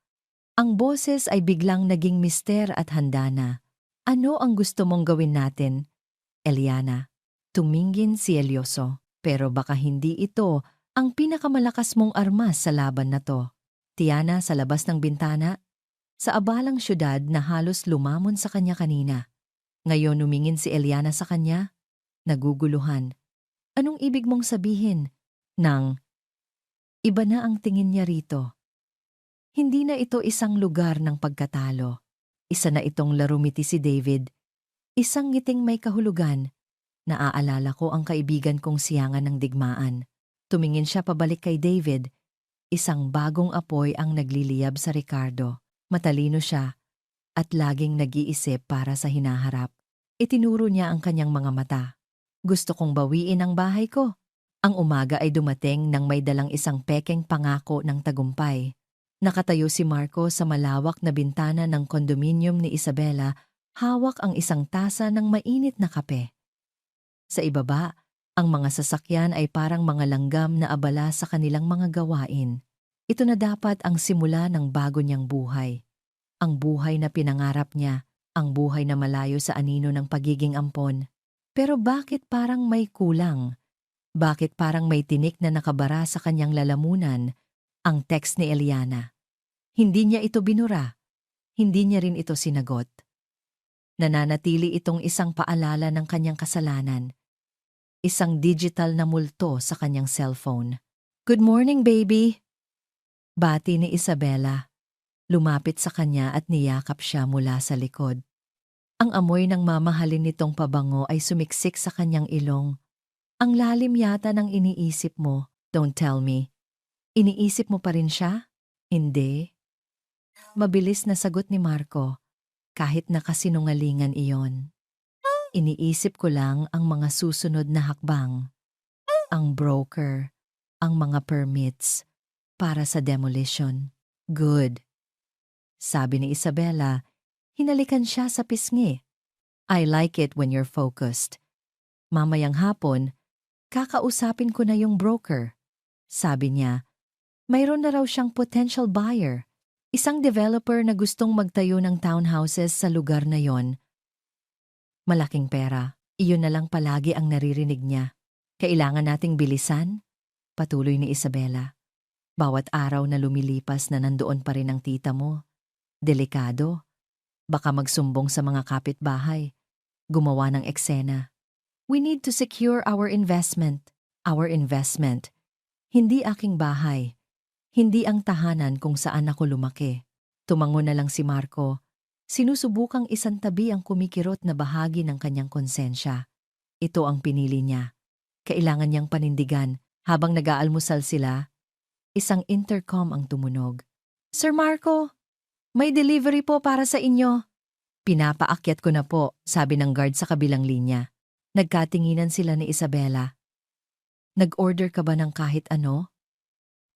ang boses ay biglang naging mister at handa na. Ano ang gusto mong gawin natin, Eliana? Tumingin si Elioso, pero baka hindi ito ang pinakamalakas mong armas sa laban na to. Tiana sa labas ng bintana, sa abalang syudad na halos lumamon sa kanya kanina. Ngayon umingin si Eliana sa kanya, naguguluhan. Anong ibig mong sabihin? Nang iba na ang tingin niya rito. Hindi na ito isang lugar ng pagkatalo. Isa na itong larumiti si David. Isang ngiting may kahulugan. Naaalala ko ang kaibigan kong siyangan ng digmaan. Tumingin siya pabalik kay David. Isang bagong apoy ang nagliliyab sa Ricardo. Matalino siya at laging nag-iisip para sa hinaharap. Itinuro niya ang kanyang mga mata. Gusto kong bawiin ang bahay ko. Ang umaga ay dumating nang may dalang isang pekeng pangako ng tagumpay. Nakatayo si Marco sa malawak na bintana ng kondominium ni Isabela, hawak ang isang tasa ng mainit na kape. Sa ibaba, ang mga sasakyan ay parang mga langgam na abala sa kanilang mga gawain. Ito na dapat ang simula ng bago niyang buhay. Ang buhay na pinangarap niya, ang buhay na malayo sa anino ng pagiging ampon. Pero bakit parang may kulang? Bakit parang may tinik na nakabara sa kanyang lalamunan? Ang text ni Eliana. Hindi niya ito binura. Hindi niya rin ito sinagot. Nananatili itong isang paalala ng kanyang kasalanan. Isang digital na multo sa kanyang cellphone. "Good morning, baby!" Bati ni Isabela. Lumapit sa kanya at niyakap siya mula sa likod. Ang amoy ng mamahalin nitong pabango ay sumiksik sa kanyang ilong. "Ang lalim yata ng iniisip mo, don't tell me." "Iniisip mo pa rin siya?" "Hindi." Mabilis na sagot ni Marco, kahit nakasinungalingan iyon. "Iniisip ko lang ang mga susunod na hakbang. Ang broker, ang mga permits para sa demolition." "Good." Sabi ni Isabela, hinalikan siya sa pisngi. "I like it when you're focused." "Mamayang hapon, kakausapin ko na yung broker." Sabi niya, mayroon na raw siyang potential buyer. Isang developer na gustong magtayo ng townhouses sa lugar na yon. Malaking pera, iyon na lang palagi ang naririnig niya. "Kailangan nating bilisan?" Patuloy ni Isabela. "Bawat araw na lumilipas na nandoon pa rin ang tita mo. Delikado. Baka magsumbong sa mga kapitbahay. Gumawa ng eksena. We need to secure our investment." "Our investment. Hindi aking bahay. Hindi ang tahanan kung saan ako lumaki." Tumango na lang si Marco. Sinusubukang isantabi ang kumikirot na bahagi ng kanyang konsensya. Ito ang pinili niya. Kailangan niyang panindigan. Habang nag-aalmusal sila, isang intercom ang tumunog. "Sir Marco, may delivery po para sa inyo." "Pinapaakyat ko na po," sabi ng guard sa kabilang linya. Nagkatinginan sila ni Isabela. "Nag-order ka ba ng kahit ano?"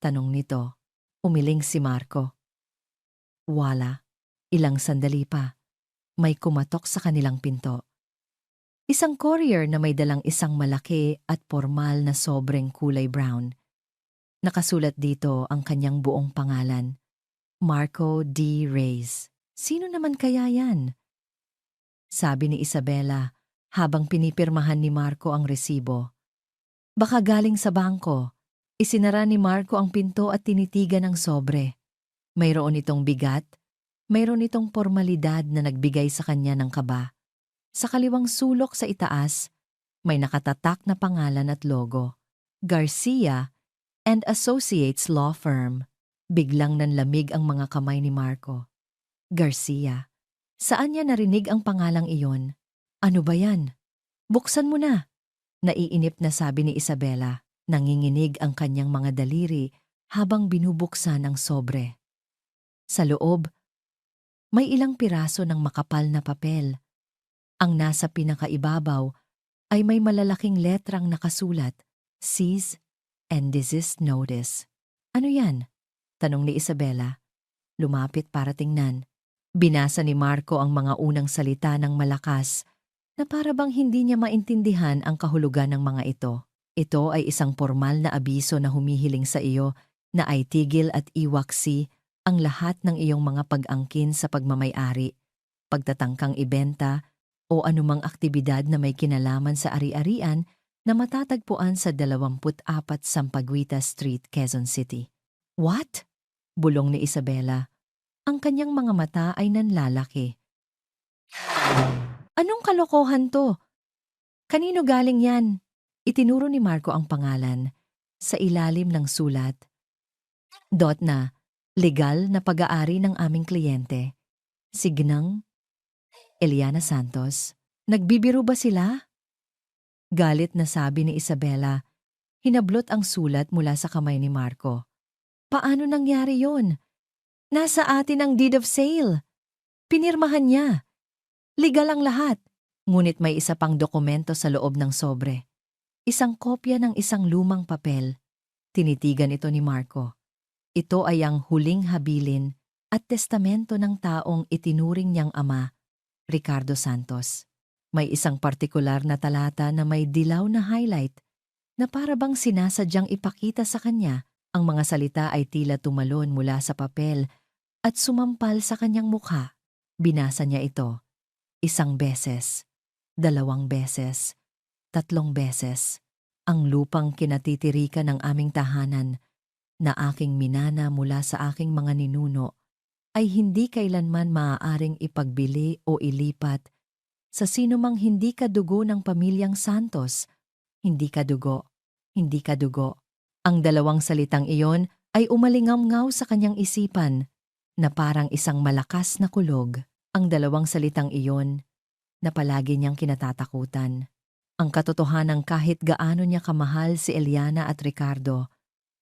tanong nito. Umiling si Marco. Wala. Ilang sandali pa. May kumatok sa kanilang pinto. Isang courier na may dalang isang malaki at formal na sobreng kulay brown. Nakasulat dito ang kanyang buong pangalan. Marco D. Reyes. Sino naman kaya yan? Sabi ni Isabela habang pinipirmahan ni Marco ang resibo. Baka galing sa bangko. Isinara ni Marco ang pinto at tinitigan ng sobre. Mayroon itong bigat, mayroon itong formalidad na nagbigay sa kanya ng kaba. Sa kaliwang sulok sa itaas, may nakatatak na pangalan at logo. Garcia and Associates Law Firm. Biglang nanlamig ang mga kamay ni Marco. Garcia. Saan niya narinig ang pangalang iyon? Ano ba yan? Buksan mo na. Naiinip na sabi ni Isabela. Nanginginig ang kanyang mga daliri habang binubuksan ang sobre. Sa loob, may ilang piraso ng makapal na papel. Ang nasa pinakaibabaw ay may malalaking letrang nakasulat, Cease and Desist Notice. Ano yan? Tanong ni Isabela. Lumapit para tingnan. Binasa ni Marco ang mga unang salita ng malakas na para bang hindi niya maintindihan ang kahulugan ng mga ito. Ito ay isang formal na abiso na humihiling sa iyo na ay tigil at iwaksi ang lahat ng iyong mga pag-angkin sa pagmamay-ari, pagtatangkang ibenta, o anumang aktibidad na may kinalaman sa ari-arian na matatagpuan sa 24 Sampaguita Street, Quezon City. What? Bulong ni Isabela. Ang kanyang mga mata ay nanlalaki. Anong kalokohan to? Kanino galing yan? Itinuro ni Marco ang pangalan sa ilalim ng sulat. Dot na, legal na pag-aari ng aming kliyente. Signang Eliana Santos. Nagbibiro ba sila? Galit na sabi ni Isabela. Hinablot ang sulat mula sa kamay ni Marco. Paano nangyari yon? Nasa atin ang deed of sale. Pinirmahan niya. Legal ang lahat. Ngunit may isa pang dokumento sa loob ng sobre. Isang kopya ng isang lumang papel. Tinitigan ito ni Marco. Ito ay ang huling habilin at testamento ng taong itinuring niyang ama, Ricardo Santos. May isang partikular na talata na may dilaw na highlight na para bang sinasadyang ipakita sa kanya ang mga salita ay tila tumalon mula sa papel at sumampal sa kanyang mukha. Binasa niya ito. Isang beses, 2 beses, 3 beses. Ang lupang kinatitirikan ng aming tahanan na aking minana mula sa aking mga ninuno ay hindi kailanman maaaring ipagbili o ilipat sa sinumang hindi kadugo ng pamilyang Santos. Hindi kadugo, hindi kadugo. Ang 2 salitang iyon ay umalingaw sa kanyang isipan na parang isang malakas na kulog. Ang 2 salitang iyon na palagi niyang kinatatakutan. Ang katotohanang kahit gaano niya kamahal si Eliana at Ricardo,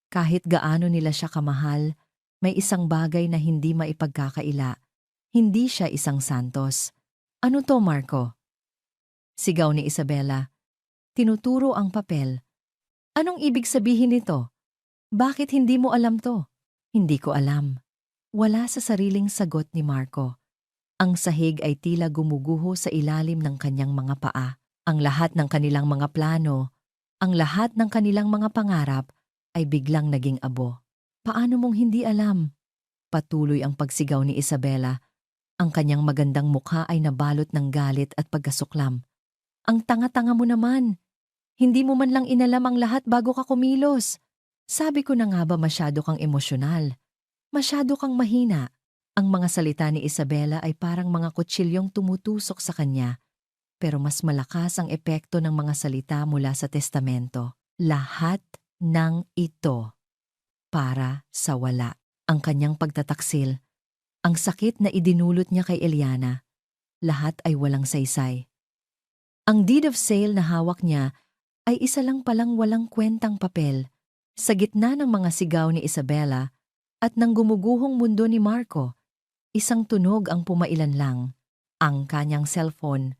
kahit gaano nila siya kamahal, may isang bagay na hindi maipagkakaila. Hindi siya isang Santos. Ano to, Marco? Sigaw ni Isabela. Tinuturo ang papel. Anong ibig sabihin nito? Bakit hindi mo alam to? Hindi ko alam. Wala sa sariling sagot ni Marco. Ang sahig ay tila gumuguho sa ilalim ng kanyang mga paa. Ang lahat ng kanilang mga plano, ang lahat ng kanilang mga pangarap ay biglang naging abo. Paano mong hindi alam? Patuloy ang pagsigaw ni Isabela. Ang kanyang magandang mukha ay nabalot ng galit at pagkasuklam. Ang tanga-tanga mo naman. Hindi mo man lang inalam ang lahat bago ka kumilos. Sabi ko na nga ba masyado kang emosyonal? Masyado kang mahina. Ang mga salita ni Isabela ay parang mga kutsilyong tumutusok sa kanya. Pero mas malakas ang epekto ng mga salita mula sa testamento. Lahat ng ito para sa wala. Ang kanyang pagtataksil, ang sakit na idinulot niya kay Eliana, lahat ay walang saysay. Ang deed of sale na hawak niya ay isa lang palang walang kwentang papel. Sa gitna ng mga sigaw ni Isabela at ng gumuguhong mundo ni Marco, isang tunog ang pumailan lang. Ang kanyang cellphone.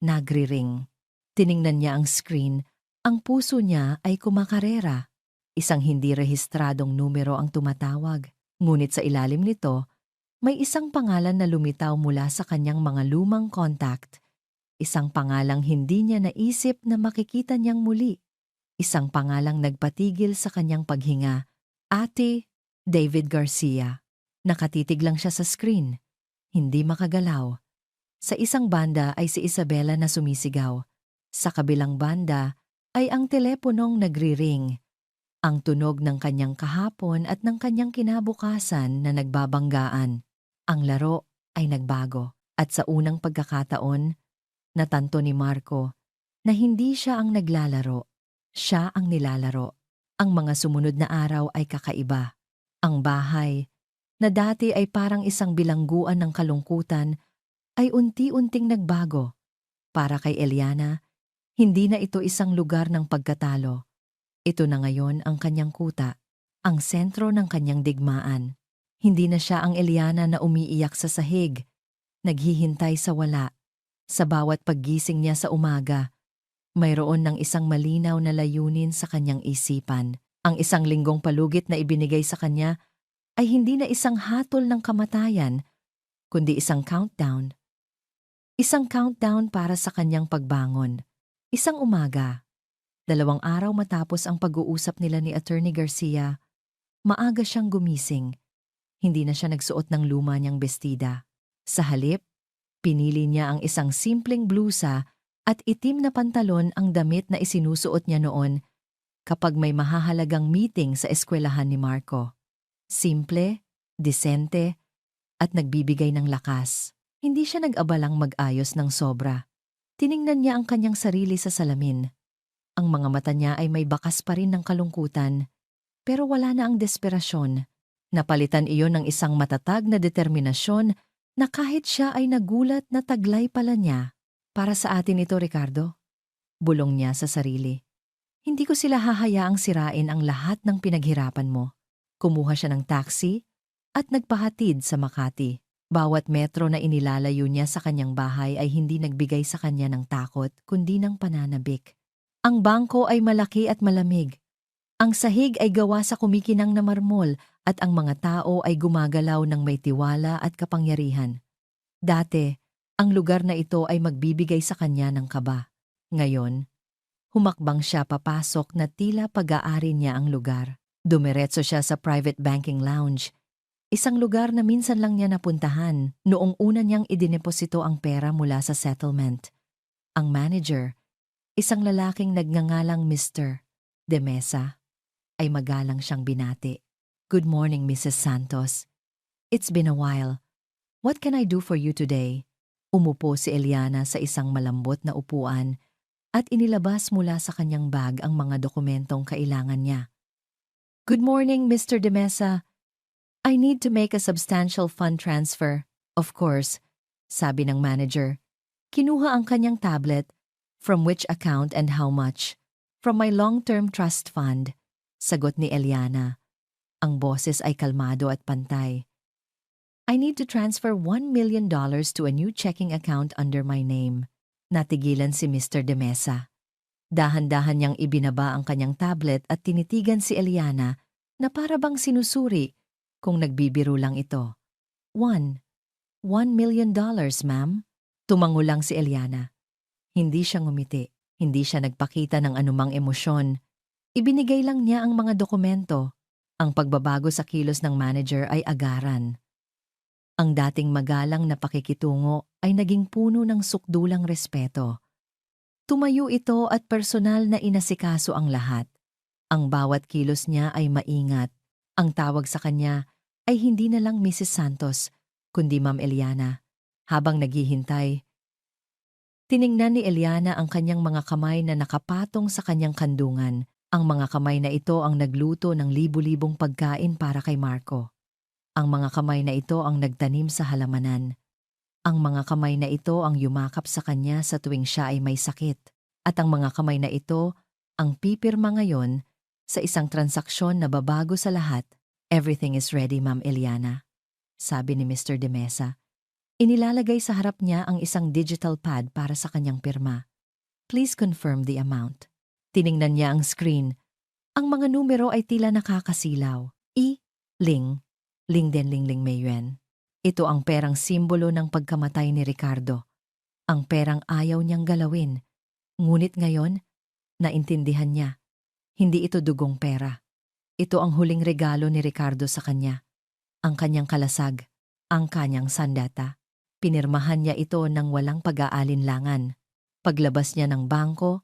Nagri-ring. Tiningnan niya ang screen. Ang puso niya ay kumakarera. Isang hindi rehistradong numero ang tumatawag. Ngunit sa ilalim nito, may isang pangalan na lumitaw mula sa kanyang mga lumang contact. Isang pangalang hindi niya naisip na makikita niyang muli. Isang pangalang nagpatigil sa kanyang paghinga. Ate David Garcia. Nakatitig lang siya sa screen. Hindi makagalaw. Sa isang banda ay si Isabela na sumisigaw. Sa kabilang banda ay ang teleponong nagri-ring. Ang tunog ng kanyang kahapon at ng kanyang kinabukasan na nagbabanggaan. Ang laro ay nagbago. At sa unang pagkakataon, natanto ni Marco na hindi siya ang naglalaro. Siya ang nilalaro. Ang mga sumunod na araw ay kakaiba. Ang bahay, na dati ay parang isang bilangguan ng kalungkutan, ay unti-unting nagbago. Para kay Eliana, hindi na ito isang lugar ng pagkatalo. Ito na ngayon ang kanyang kuta, ang sentro ng kanyang digmaan. Hindi na siya ang Eliana na umiiyak sa sahig, naghihintay sa wala. Sa bawat paggising niya sa umaga, mayroon ng isang malinaw na layunin sa kanyang isipan. Ang isang linggong palugit na ibinigay sa kanya ay hindi na isang hatol ng kamatayan, kundi isang countdown. Isang countdown para sa kanyang pagbangon. Isang umaga, 2 araw matapos ang pag-uusap nila ni Attorney Garcia, maaga siyang gumising. Hindi na siya nagsuot ng luma niyang bestida. Sa halip, pinili niya ang isang simpleng blusa at itim na pantalon, ang damit na isinusuot niya noon kapag may mahahalagang meeting sa eskwelahan ni Marco. Simple, disente, at nagbibigay ng lakas. Hindi siya nag-abalang mag-ayos ng sobra. Tiningnan niya ang kanyang sarili sa salamin. Ang mga mata niya ay may bakas pa rin ng kalungkutan, pero wala na ang desperasyon. Napalitan iyon ng isang matatag na determinasyon na kahit siya ay nagulat na taglay pala niya. Para sa atin ito, Ricardo. Bulong niya sa sarili. Hindi ko sila hahayaang sirain ang lahat ng pinaghirapan mo. Kumuha siya ng taxi at nagpahatid sa Makati. Bawat metro na inilalayo niya sa kanyang bahay ay hindi nagbigay sa kanya ng takot kundi ng pananabik. Ang bangko ay malaki at malamig. Ang sahig ay gawa sa kumikinang na marmol at ang mga tao ay gumagalaw ng may tiwala at kapangyarihan. Dati, ang lugar na ito ay magbibigay sa kanya ng kaba. Ngayon, humakbang siya papasok na tila pag-aari niya ang lugar. Dumiretso siya sa private banking lounge, isang lugar na minsan lang niya napuntahan noong una niyang idineposito ang pera mula sa settlement. Ang manager, isang lalaking nagngangalang Mr. De Mesa, ay magalang siyang binati. "Good morning, Mrs. Santos. It's been a while. What can I do for you today?" Umupo si Eliana sa isang malambot na upuan at inilabas mula sa kanyang bag ang mga dokumentong kailangan niya. "Good morning, Mr. De Mesa. I need to make a substantial fund transfer." "Of course," sabi ng manager. Kinuha ang kanyang tablet. "From which account and how much?" "From my long-term trust fund," sagot ni Eliana. Ang boses ay kalmado at pantay. "I need to transfer $1 million to a new checking account under my name." Natigilan si Mr. De Mesa. Dahan-dahan niyang ibinaba ang kanyang tablet at tinitigan si Eliana na para bang sinusuri kung nagbibiro lang ito. $1 million, ma'am?" Tumango lang si Eliana. Hindi siya ngumiti, hindi siya nagpakita ng anumang emosyon. Ibinigay lang niya ang mga dokumento. Ang pagbabago sa kilos ng manager ay agaran. Ang dating magalang na pakikitungo ay naging puno ng sukdulang respeto. Tumayo ito at personal na inasikaso ang lahat. Ang bawat kilos niya ay maingat. Ang tawag sa kanya ay hindi na lang Mrs. Santos, kundi Ma'am Eliana. Habang naghihintay, tiningnan ni Eliana ang kanyang mga kamay na nakapatong sa kanyang kandungan. Ang mga kamay na ito ang nagluto ng libu-libong pagkain para kay Marco. Ang mga kamay na ito ang nagtanim sa halamanan. Ang mga kamay na ito ang yumakap sa kanya sa tuwing siya ay may sakit. At ang mga kamay na ito ang pipirma ngayon sa isang transaksyon na babago sa lahat. "Everything is ready, Ma'am Eliana," sabi ni Mr. De Mesa. Inilalagay sa harap niya ang isang digital pad para sa kanyang pirma. "Please confirm the amount." Tiningnan niya ang screen. Ang mga numero ay tila nakakasilaw. Ling. Ling Den Ling Ling Mei Yuan. Ito ang perang simbolo ng pagkamatay ni Ricardo. Ang perang ayaw niyang galawin. Ngunit ngayon, naintindihan niya. Hindi ito dugong pera. Ito ang huling regalo ni Ricardo sa kanya. Ang kanyang kalasag, ang kanyang sandata. Pinirmahan niya ito ng walang pag-aalinlangan. Paglabas niya ng bangko,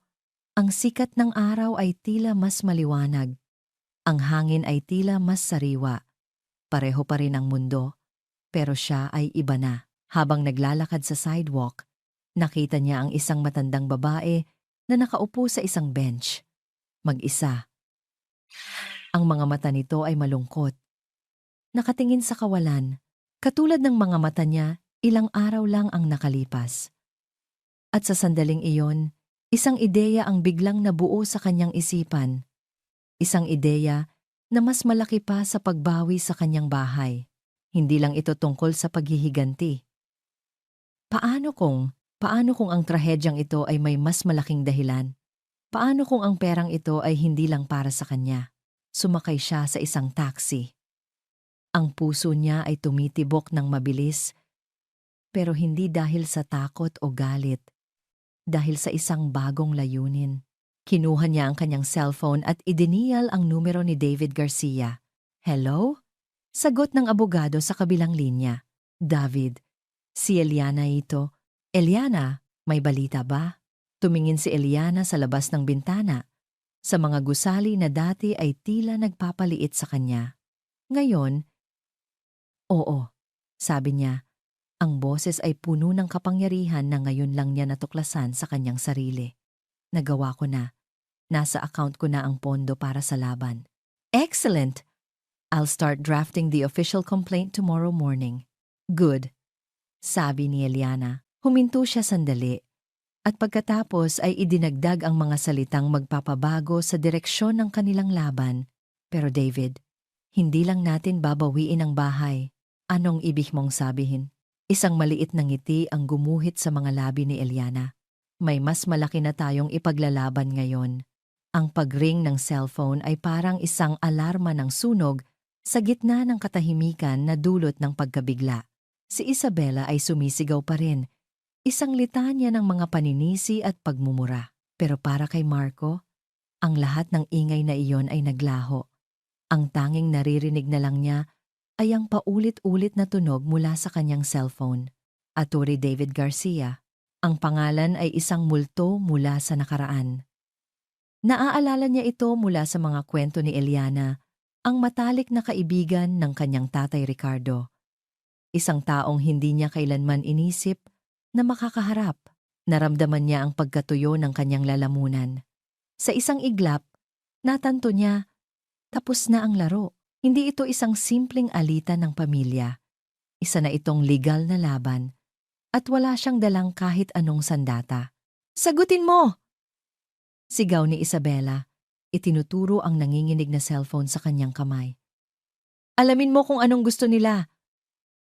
ang sikat ng araw ay tila mas maliwanag. Ang hangin ay tila mas sariwa. Pareho pa rin ang mundo, pero siya ay iba na. Habang naglalakad sa sidewalk, nakita niya ang isang matandang babae na nakaupo sa isang bench. Mag-isa. Ang mga mata nito ay malungkot. Nakatingin sa kawalan. Katulad ng mga mata niya, ilang araw lang ang nakalipas. At sa sandaling iyon, isang ideya ang biglang nabuo sa kanyang isipan. Isang ideya na mas malaki pa sa pagbawi sa kanyang bahay. Hindi lang ito tungkol sa paghihiganti. Paano kung ang trahedyang ito ay may mas malaking dahilan? Paano kung ang perang ito ay hindi lang para sa kanya? Sumakay siya sa isang taxi. Ang puso niya ay tumitibok ng mabilis, pero hindi dahil sa takot o galit, dahil sa isang bagong layunin. Kinuha niya ang kanyang cellphone at idinial ang numero ni David Garcia. "Hello?" Sagot ng abogado sa kabilang linya. "David, si Eliana ito." "Eliana, may balita ba?" Tumingin si Eliana sa labas ng bintana. Sa mga gusali na dati ay tila nagpapaliit sa kanya. Ngayon, "Oo," sabi niya. Ang boses ay puno ng kapangyarihan na ngayon lang niya natuklasan sa kanyang sarili. "Nagawa ko na. Nasa account ko na ang pondo para sa laban." "Excellent! I'll start drafting the official complaint tomorrow morning." "Good," sabi ni Eliana. Huminto siya sandali. At pagkatapos ay idinagdag ang mga salitang magpapabago sa direksyon ng kanilang laban. "Pero David, hindi lang natin babawiin ang bahay." "Anong ibig mong sabihin?" Isang maliit na ngiti ang gumuhit sa mga labi ni Eliana. May mas malaki na tayong ipaglalaban ngayon. Ang pag-ring ng cellphone ay parang isang alarma ng sunog sa gitna ng katahimikan na dulot ng pagkabigla. Si Isabela ay sumisigaw pa rin, isang litanya ng mga paninisi at pagmumura. Pero para kay Marco, ang lahat ng ingay na iyon ay naglaho. Ang tanging naririnig na lang niya ay ang paulit-ulit na tunog mula sa kanyang cellphone. Attorney David Garcia. Ang pangalan ay isang multo mula sa nakaraan. Naaalala niya ito mula sa mga kwento ni Eliana, ang matalik na kaibigan ng kanyang tatay Ricardo. Isang taong hindi niya kailanman inisip na makakaharap. Naramdaman niya ang pagkatuyo ng kanyang lalamunan. Sa isang iglap, natanto niya, tapos na ang laro. Hindi ito isang simpleng alitan ng pamilya. Isa na itong legal na laban at wala siyang dalang kahit anong sandata. Sagutin mo! Sigaw ni Isabela. Itinuturo ang nanginginig na cellphone sa kanyang kamay. Alamin mo kung anong gusto nila.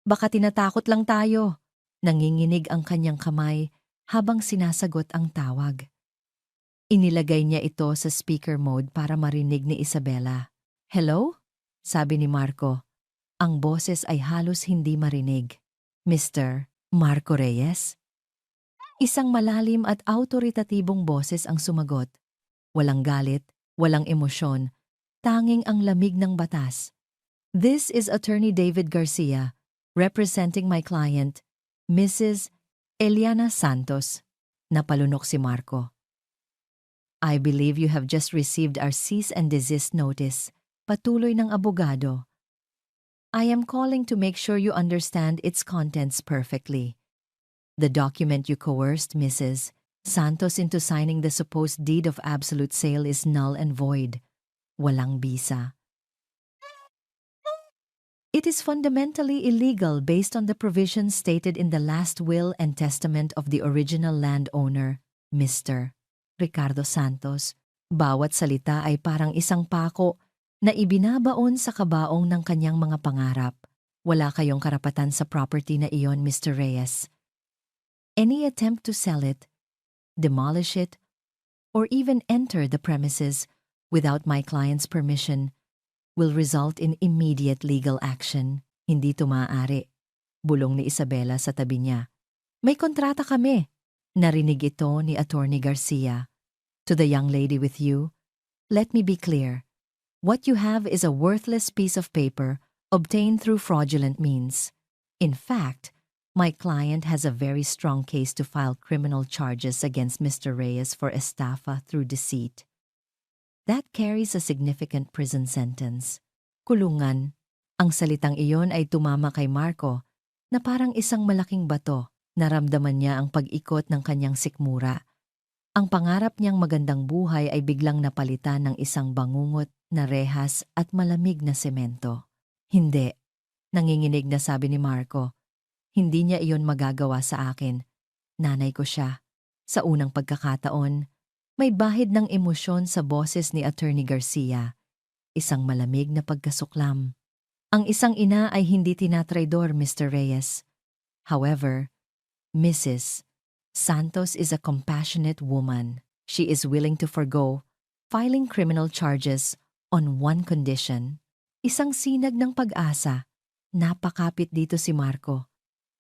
Baka tinatakot lang tayo. Nanginginig ang kanyang kamay habang sinasagot ang tawag. Inilagay niya ito sa speaker mode para marinig ni Isabela. Hello? Sabi ni Marco. Ang boses ay halos hindi marinig. Mr. Marco Reyes? Isang malalim at autoritatibong boses ang sumagot. Walang galit, walang emosyon, tanging ang lamig ng batas. This is Attorney David Garcia, representing my client, Mrs. Eliana Santos. Napalunok si Marco. I believe you have just received our cease and desist notice. Patuloy ng abogado. I am calling to make sure you understand its contents perfectly. The document you coerced Mrs. Santos into signing the supposed deed of absolute sale is null and void. Walang bisa. It is fundamentally illegal based on the provisions stated in the last will and testament of the original landowner, Mr. Ricardo Santos. Bawat salita ay parang isang pako na ibinabaon sa kabaong ng kanyang mga pangarap. Wala kayong karapatan sa property na iyon, Mr. Reyes. Any attempt to sell it, demolish it, or even enter the premises without my client's permission will result in immediate legal action. Hindi ito maaari. Bulong ni Isabela sa tabi niya. May kontrata kami. Narinig ito ni Attorney Garcia. To the young lady with you, let me be clear. What you have is a worthless piece of paper obtained through fraudulent means. In fact, my client has a very strong case to file criminal charges against Mr. Reyes for estafa through deceit. That carries a significant prison sentence. Kulungan. Ang salitang iyon ay tumama kay Marco na parang isang malaking bato. Naramdaman niya ang pag-ikot ng kanyang sikmura. Ang pangarap niyang magandang buhay ay biglang napalitan ng isang bangungot na rehas at malamig na semento. Hindi. Nanginginig na sabi ni Marco. Hindi niya iyon magagawa sa akin. Nanay ko siya. Sa unang pagkakataon, may bahid ng emosyon sa boses ni Attorney Garcia. Isang malamig na pagkasuklam. Ang isang ina ay hindi tinatraidor, Mr. Reyes. However, Mrs. Santos is a compassionate woman. She is willing to forgo filing criminal charges on one condition. Isang sinag ng pag-asa. Napakapit dito si Marco.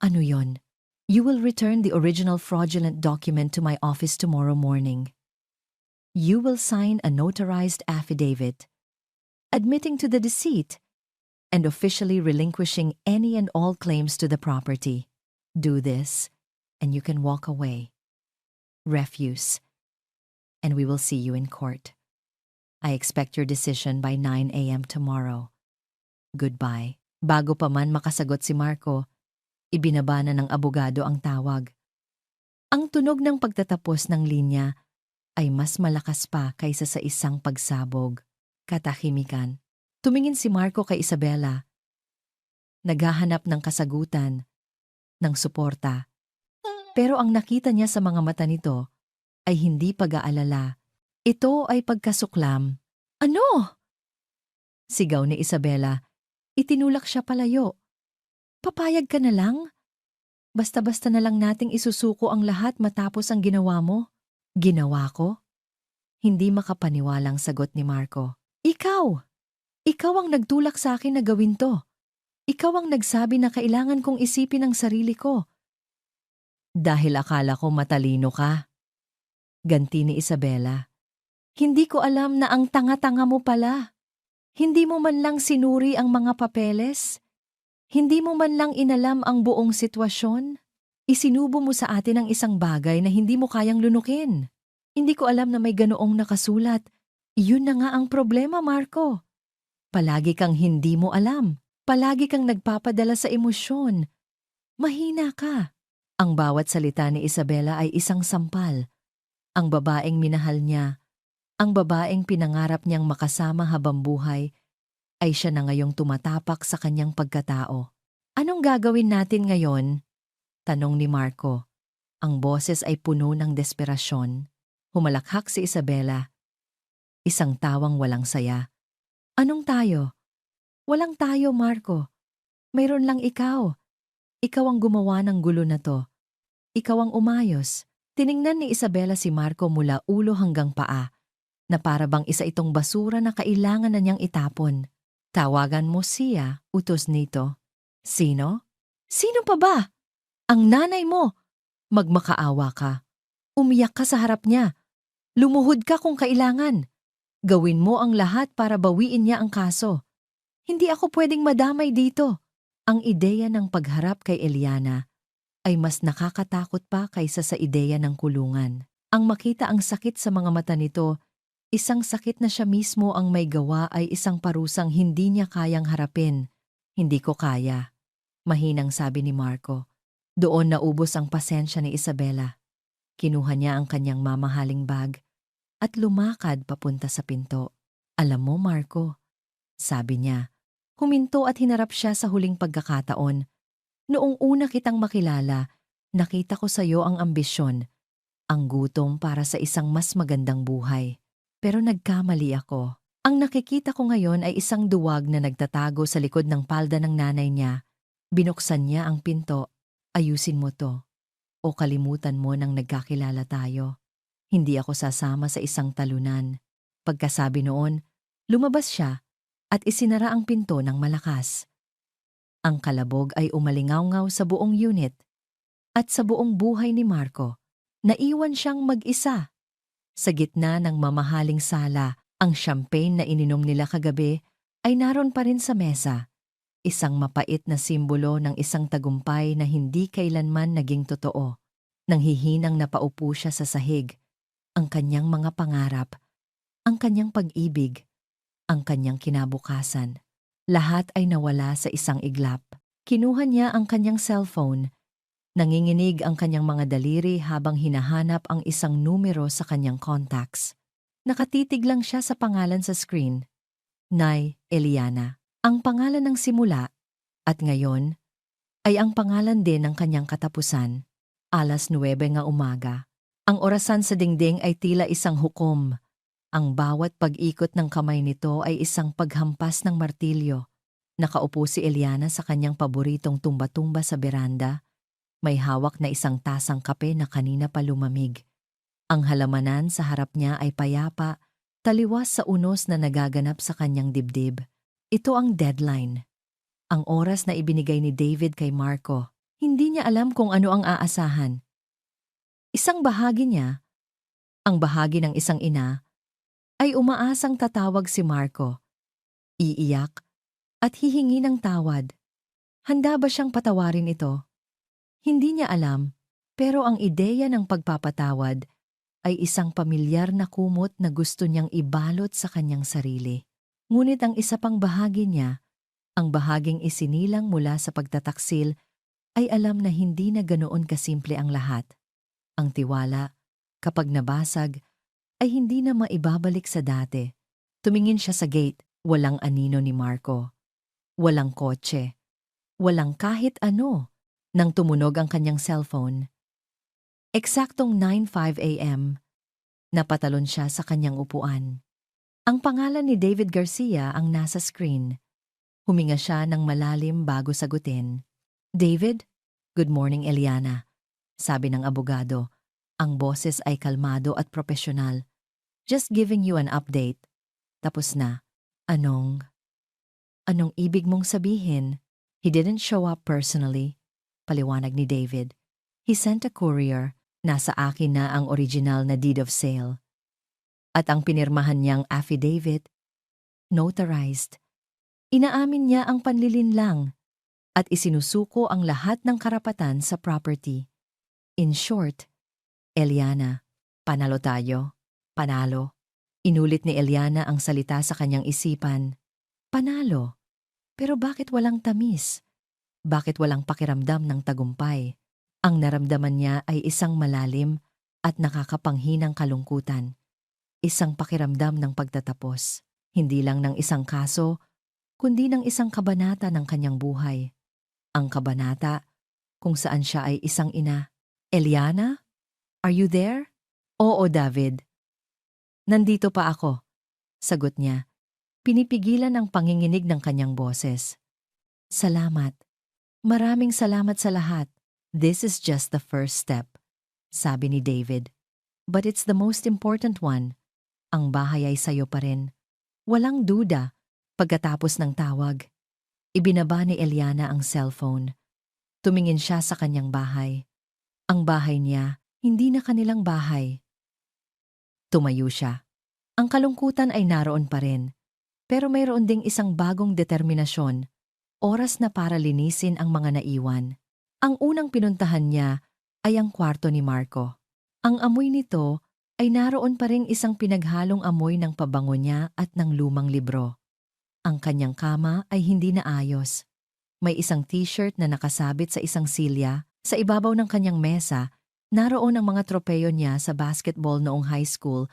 Ano yon? You will return the original fraudulent document to my office tomorrow morning. You will sign a notarized affidavit, admitting to the deceit, and officially relinquishing any and all claims to the property. Do this, and you can walk away. Refuse, and we will see you in court. I expect your decision by 9 a.m. tomorrow. Goodbye. Bago pa man makasagot si Marco, ibinaba na ng abogado ang tawag. Ang tunog ng pagtatapos ng linya ay mas malakas pa kaysa sa isang pagsabog. Katahimikan. Tumingin si Marco kay Isabela. Naghahanap ng kasagutan, ng suporta. Pero ang nakita niya sa mga mata nito ay hindi pag-aalala. Ito ay pagkasuklam. Ano? Sigaw ni Isabela. Itinulak siya palayo. Papayag ka na lang? Basta-basta na lang nating isusuko ang lahat matapos ang ginawa mo. Ginawa ko? Hindi makapaniwalang sagot ni Marco. Ikaw! Ikaw ang nagtulak sa akin na gawin to. Ikaw ang nagsabi na kailangan kong isipin ang sarili ko. Dahil akala ko matalino ka. Ganti ni Isabela. Hindi ko alam na ang tanga-tanga mo pala. Hindi mo man lang sinuri ang mga papeles. Hindi mo man lang inalam ang buong sitwasyon. Isinubo mo sa atin ang isang bagay na hindi mo kayang lunukin. Hindi ko alam na may ganoong nakasulat. Iyon na nga ang problema, Marco. Palagi kang hindi mo alam. Palagi kang nagpapadala sa emosyon. Mahina ka. Ang bawat salita ni Isabela ay isang sampal. Ang babaeng minahal niya, ang babaeng pinangarap niyang makasama habang buhay, ay siya na ngayong tumatapak sa kanyang pagkatao. Anong gagawin natin ngayon? Tanong ni Marco. Ang boses ay puno ng desperasyon. Humalakhak si Isabela. Isang tawang walang saya. Anong tayo? Walang tayo, Marco. Mayroon lang ikaw. Ikaw ang gumawa ng gulo na to. Ikaw ang umayos. Tiningnan ni Isabela si Marco mula ulo hanggang paa, na para bang isa itong basura na kailangan na niyang itapon. Tawagan mo siya, utos nito. Sino? Sino pa ba? Ang nanay mo. Magmakaawa ka. Umiyak ka sa harap niya. Lumuhod ka kung kailangan. Gawin mo ang lahat para bawiin niya ang kaso. Hindi ako pwedeng madamay dito. Ang ideya ng pagharap kay Eliana ay mas nakakatakot pa kaysa sa ideya ng kulungan. Ang makita ang sakit sa mga mata nito, isang sakit na siya mismo ang may gawa ay isang parusang hindi niya kayang harapin. Hindi ko kaya. Mahinang sabi ni Marco. Doon naubos ang pasensya ni Isabela. Kinuha niya ang kanyang mamahaling bag at lumakad papunta sa pinto. Alam mo, Marco, sabi niya. Huminto at hinarap siya sa huling pagkakataon. Noong una kitang makilala, nakita ko sa iyo ang ambisyon, ang gutom para sa isang mas magandang buhay. Pero nagkamali ako. Ang nakikita ko ngayon ay isang duwag na nagtatago sa likod ng palda ng nanay niya. Binuksan niya ang pinto. Ayusin mo to. O kalimutan mo nang nagkakilala tayo. Hindi ako sasama sa isang talunan. Pagkasabi noon, lumabas siya at isinara ang pinto ng malakas. Ang kalabog ay umalingaw-ngaw sa buong unit at sa buong buhay ni Marco. Naiwan siyang mag-isa. Sa gitna ng mamahaling sala, ang champagne na ininom nila kagabi ay naroon pa rin sa mesa. Isang mapait na simbolo ng isang tagumpay na hindi kailanman naging totoo. Nanghihinang napaupo siya sa sahig. Ang kanyang mga pangarap, ang kanyang pag-ibig, ang kanyang kinabukasan. Lahat ay nawala sa isang iglap. Kinuha niya ang kanyang cellphone. Nanginginig ang kanyang mga daliri habang hinahanap ang isang numero sa kanyang contacts. Nakatitig lang siya sa pangalan sa screen. Nay Eliana. Ang pangalan ng simula at ngayon ay ang pangalan din ng kanyang katapusan. 9:09 nga umaga. Ang orasan sa dingding ay tila isang hukom. Ang bawat pag-ikot ng kamay nito ay isang paghampas ng martilyo. Nakaupo si Eliana sa kanyang paboritong tumba-tumba sa beranda. May hawak na isang tasang kape na kanina pa lumamig. Ang halamanan sa harap niya ay payapa, taliwas sa unos na nagaganap sa kanyang dibdib. Ito ang deadline. Ang oras na ibinigay ni David kay Marco. Hindi niya alam kung ano ang aasahan. Isang bahagi niya, ang bahagi ng isang ina, ay umaasang tatawag si Marco. Iiyak at hihingi ng tawad. Handa ba siyang patawarin ito? Hindi niya alam, pero ang ideya ng pagpapatawad ay isang pamilyar na kumot na gusto niyang ibalot sa kanyang sarili. Ngunit ang isa pang bahagi niya, ang bahaging isinilang mula sa pagtataksil, ay alam na hindi na ganoon kasimple ang lahat. Ang tiwala, kapag nabasag, ay hindi na maibabalik sa dati. Tumingin siya sa gate, walang anino ni Marco. Walang kotse. Walang kahit ano. Nang tumunog ang kanyang cellphone. Eksaktong 9:05 a.m., napatalon siya sa kanyang upuan. Ang pangalan ni David Garcia ang nasa screen. Huminga siya ng malalim bago sagutin. David? Good morning, Eliana. Sabi ng abogado. Ang boses ay kalmado at propesyonal. Just giving you an update. Tapos na. Anong ibig mong sabihin? He didn't show up personally. Paliwanag ni David. He sent a courier. Nasa akin na ang original na deed of sale. At ang pinirmahan niyang affidavit, notarized. Inaamin niya ang panlilinlang at isinusuko ang lahat ng karapatan sa property. In short, Eliana, panalo tayo. Panalo. Inulit ni Eliana ang salita sa kanyang isipan. Panalo. Pero bakit walang tamis? Bakit walang pakiramdam ng tagumpay? Ang naramdaman niya ay isang malalim at nakakapanghinang kalungkutan. Isang pakiramdam ng pagtatapos. Hindi lang ng isang kaso, kundi ng isang kabanata ng kanyang buhay. Ang kabanata kung saan siya ay isang ina. Eliana? Are you there? Oo, David. Nandito pa ako. Sagot niya. Pinipigilan ang panginginig ng kanyang boses. Salamat. Maraming salamat sa lahat. This is just the first step, sabi ni David. But it's the most important one. Ang bahay ay sayo pa rin. Walang duda. Pagkatapos ng tawag, ibinaba ni Eliana ang cellphone. Tumingin siya sa kanyang bahay. Ang bahay niya, hindi na kanilang bahay. Tumayo siya. Ang kalungkutan ay naroon pa rin. Pero mayroon ding isang bagong determinasyon. Oras na para linisin ang mga naiwan. Ang unang pinuntahan niya ay ang kwarto ni Marco. Ang amoy nito ay naroon pa ring isang pinaghalong amoy ng pabango niya at ng lumang libro. Ang kanyang kama ay hindi naayos. May isang t-shirt na nakasabit sa isang silya. Sa ibabaw ng kanyang mesa, naroon ang mga tropeyo niya sa basketball noong high school,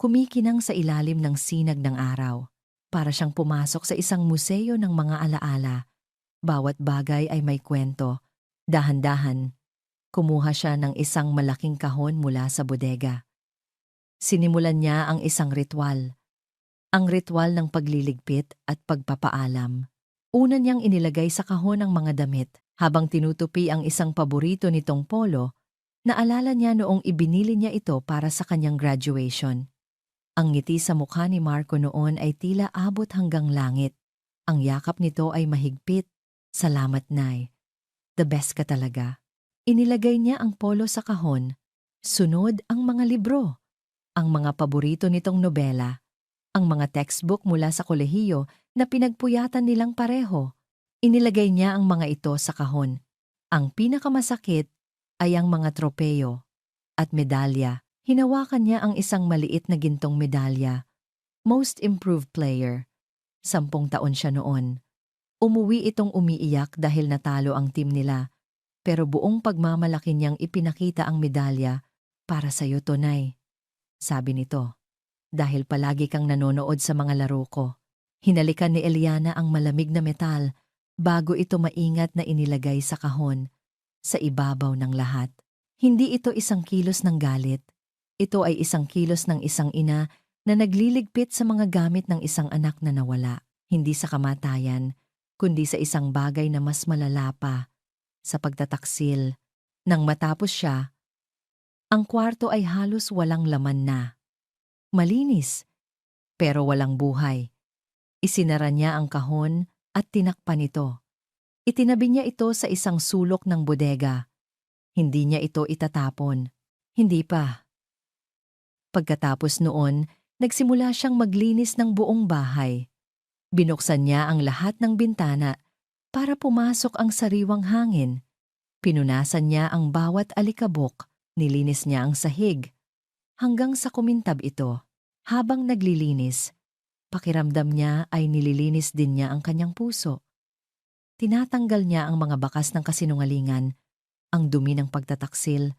kumikinang sa ilalim ng sinag ng araw. Para siyang pumasok sa isang museo ng mga alaala. Bawat bagay ay may kwento. Dahan-dahan, kumuha siya ng isang malaking kahon mula sa bodega. Sinimulan niya ang isang ritual. Ang ritual ng pagliligpit at pagpapaalam. Una niyang inilagay sa kahon ang mga damit. Habang tinutupi ang isang paborito nitong polo, naalala niya noong ibinili niya ito para sa kanyang graduation. Ang ngiti sa mukha ni Marco noon ay tila abot hanggang langit. Ang yakap nito ay mahigpit. Salamat, Nay. The best ka talaga. Inilagay niya ang polo sa kahon. Sunod ang mga libro. Ang mga paborito nitong nobela. Ang mga textbook mula sa kolehiyo na pinagpuyatan nilang pareho. Inilagay niya ang mga ito sa kahon. Ang pinakamasakit ay ang mga tropeyo at medalya. Hinawakan niya ang isang maliit na gintong medalya. Most Improved Player. 10 taon siya noon. Umuwi itong umiiyak dahil natalo ang team nila. Pero buong pagmamalaki niyang ipinakita ang medalya para sa'yo, Tonay. Sabi nito. Dahil palagi kang nanonood sa mga laro ko. Hinalikan ni Eliana ang malamig na metal bago ito maingat na inilagay sa kahon. Sa ibabaw ng lahat. Hindi ito isang kilos ng galit. Ito ay isang kilos ng isang ina na nagliligpit sa mga gamit ng isang anak na nawala. Hindi sa kamatayan, kundi sa isang bagay na mas malala pa, sa pagtataksil. Nang matapos siya, ang kwarto ay halos walang laman na. Malinis, pero walang buhay. Isinara niya ang kahon at tinakpan ito. Itinabi niya ito sa isang sulok ng bodega. Hindi niya ito itatapon. Hindi pa. Pagkatapos noon, nagsimula siyang maglinis ng buong bahay. Binuksan niya ang lahat ng bintana para pumasok ang sariwang hangin. Pinunasan niya ang bawat alikabok, nilinis niya ang sahig. Hanggang sa kumintab ito, habang naglilinis, pakiramdam niya ay nililinis din niya ang kanyang puso. Tinatanggal niya ang mga bakas ng kasinungalingan, ang dumi ng pagtataksil.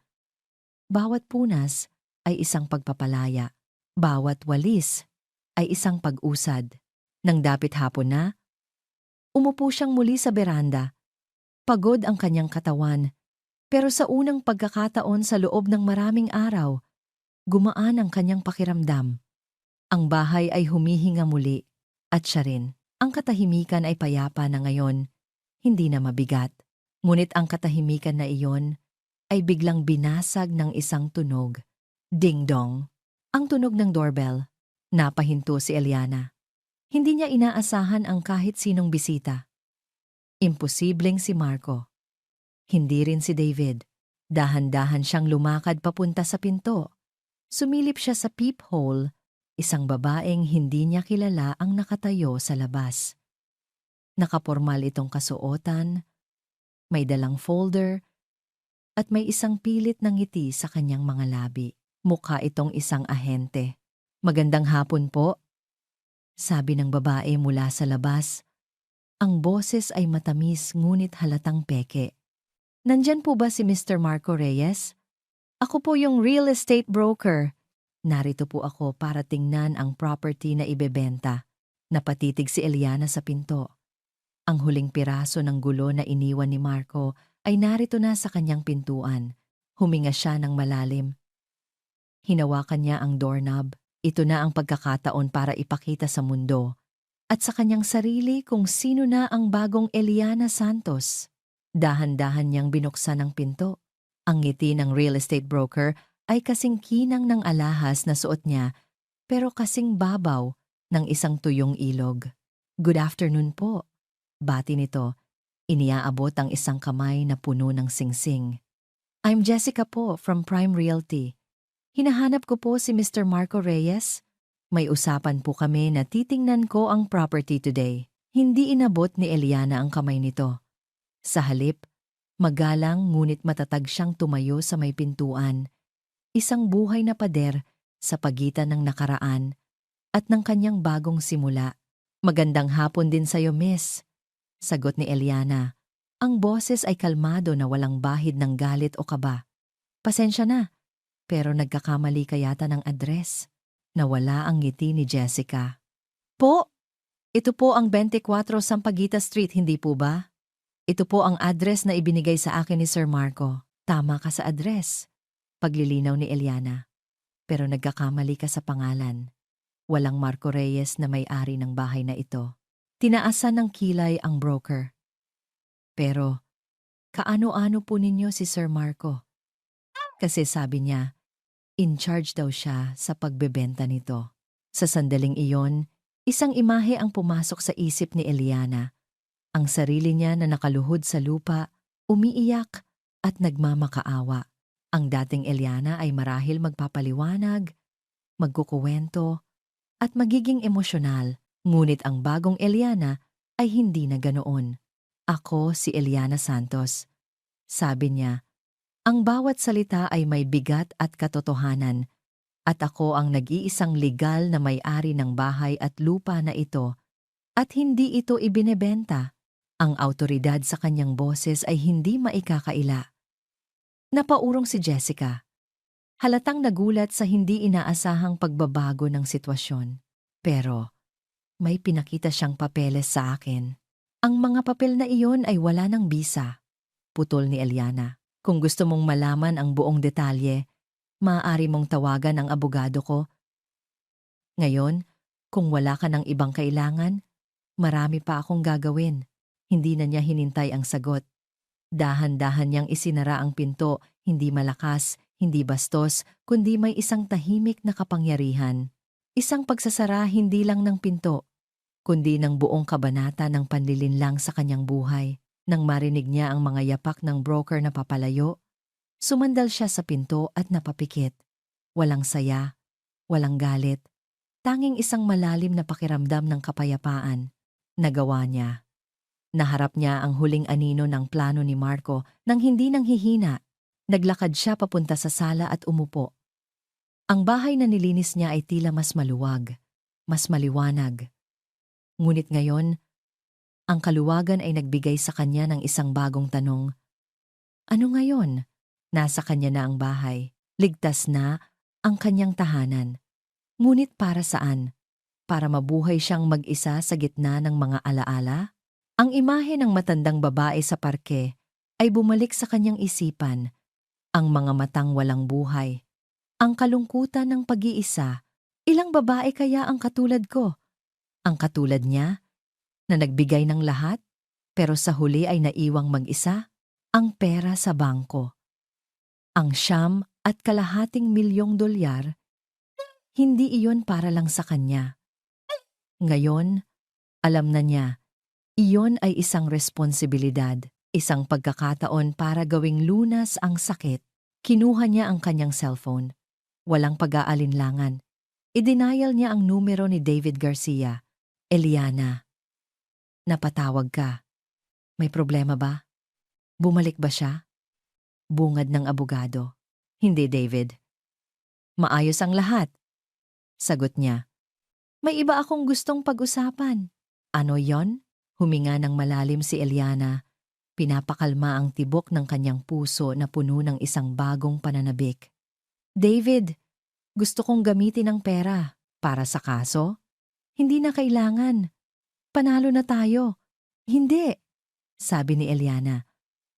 Bawat punas ay isang pagpapalaya. Bawat walis ay isang pag-usad. Nang dapit hapon na, umupo siyang muli sa beranda. Pagod ang kanyang katawan, pero sa unang pagkakataon sa loob ng maraming araw, gumaan ang kanyang pakiramdam. Ang bahay ay humihinga muli, at siya rin. Ang katahimikan ay payapa na ngayon, hindi na mabigat. Ngunit ang katahimikan na iyon ay biglang binasag ng isang tunog. Ding-dong! Ang tunog ng doorbell. Napahinto si Eliana. Hindi niya inaasahan ang kahit sinong bisita. Imposibleng si Marco. Hindi rin si David. Dahan-dahan siyang lumakad papunta sa pinto. Sumilip siya sa peephole, isang babaeng hindi niya kilala ang nakatayo sa labas. Nakapormal itong kasuotan, may dalang folder, at may isang pilit na ngiti sa kanyang mga labi. Mukha itong isang ahente. "Magandang hapon po," sabi ng babae mula sa labas. Ang boses ay matamis ngunit halatang peke. "Nandyan po ba si Mr. Marco Reyes? Ako po yung real estate broker. Narito po ako para tingnan ang property na ibebenta." Napatitig si Eliana sa pinto. Ang huling piraso ng gulo na iniwan ni Marco ay narito na sa kanyang pintuan. Huminga siya ng malalim. Hinawakan niya ang doorknob. Ito na ang pagkakataon para ipakita sa mundo at sa kanyang sarili kung sino na ang bagong Eliana Santos. Dahan-dahan niyang binuksan ang pinto. Ang ngiti ng real estate broker ay kasing kinang ng alahas na suot niya pero kasing babaw ng isang tuyong ilog. "Good afternoon po," bati nito. Iniaabot ang isang kamay na puno ng singsing. "I'm Jessica po from Prime Realty. Hinahanap ko po si Mr. Marco Reyes. May usapan po kami na titingnan ko ang property today." Hindi inabot ni Eliana ang kamay nito. Sa halip, magalang ngunit matatag siyang tumayo sa may pintuan. Isang buhay na pader sa pagitan ng nakaraan at ng kanyang bagong simula. "Magandang hapon din sa'yo, miss," sagot ni Eliana. Ang boses ay kalmado na walang bahid ng galit o kaba. "Pasensya na, pero nagkakamali ka yata ng address." Nawala ang ngiti ni Jessica. "Po, ito po ang 24 Sampaguita Street, hindi po ba? Ito po ang address na ibinigay sa akin ni Sir Marco." "Tama ka sa address," paglilinaw ni Eliana. "Pero nagkakamali ka sa pangalan. Walang Marco Reyes na may-ari ng bahay na ito." Tinaasan ng kilay ang broker. "Pero, kaano-ano po ninyo si Sir Marco?" Kasi sabi niya, in charge daw siya sa pagbebenta nito. Sa sandaling iyon, isang imahe ang pumasok sa isip ni Eliana. Ang sarili niya na nakaluhod sa lupa, umiiyak at nagmamakaawa. Ang dating Eliana ay marahil magpapaliwanag, magkukuwento, at magiging emosyonal. Ngunit ang bagong Eliana ay hindi na ganoon. "Ako si Eliana Santos," sabi niya. "Ang bawat salita ay may bigat at katotohanan, at ako ang nag-iisang legal na may-ari ng bahay at lupa na ito, at hindi ito ibinebenta." Ang awtoridad sa kanyang boses ay hindi maikakaila. Napaurong si Jessica. Halatang nagulat sa hindi inaasahang pagbabago ng sitwasyon. "Pero, may pinakita siyang papeles sa akin." "Ang mga papel na iyon ay wala ng bisa," putol ni Eliana. "Kung gusto mong malaman ang buong detalye, maaari mong tawagan ang abogado ko. Ngayon, kung wala ka ng ibang kailangan, marami pa akong gagawin." Hindi na niya hinintay ang sagot. Dahan-dahan niyang isinara ang pinto, hindi malakas, hindi bastos, kundi may isang tahimik na kapangyarihan. Isang pagsasara hindi lang ng pinto, kundi ng buong kabanata ng panlilinlang sa kanyang buhay. Nang marinig niya ang mga yapak ng broker na papalayo, sumandal siya sa pinto at napapikit. Walang saya, walang galit, tanging isang malalim na pakiramdam ng kapayapaan. Nagawa niya. Naharap niya ang huling anino ng plano ni Marco nang hindi nanghihina. Naglakad siya papunta sa sala at umupo. Ang bahay na nilinis niya ay tila mas maluwag, mas maliwanag. Ngunit ngayon, ang kaluwagan ay nagbigay sa kanya ng isang bagong tanong. Ano ngayon? Nasa kanya na ang bahay. Ligtas na ang kanyang tahanan. Ngunit para saan? Para mabuhay siyang mag-isa sa gitna ng mga alaala? Ang imahe ng matandang babae sa parke ay bumalik sa kanyang isipan. Ang mga matang walang buhay. Ang kalungkutan ng pag-iisa. Ilang babae kaya ang katulad ko? Ang katulad niya, na nagbigay ng lahat, pero sa huli ay naiwang mag-isa? ang pera sa bangko. Ang $900,000, hindi iyon para lang sa kanya. Ngayon, alam na niya, iyon ay isang responsibilidad, isang pagkakataon para gawing lunas ang sakit. Kinuha niya ang kanyang cellphone. Walang pag-aalinlangan. I-denial niya ang numero ni David Garcia. Eliana, napatawag ka. May problema ba? Bumalik ba siya? Bungad ng abogado. Hindi, David. Maayos ang lahat. Sagot niya. May iba akong gustong pag-usapan. Ano yon? Huminga ng malalim si Eliana. Pinapakalma ang tibok ng kanyang puso na puno ng isang bagong pananabik. David, gusto kong gamitin ang pera. Para sa kaso? Hindi na kailangan. Panalo na tayo. Hindi, sabi ni Eliana.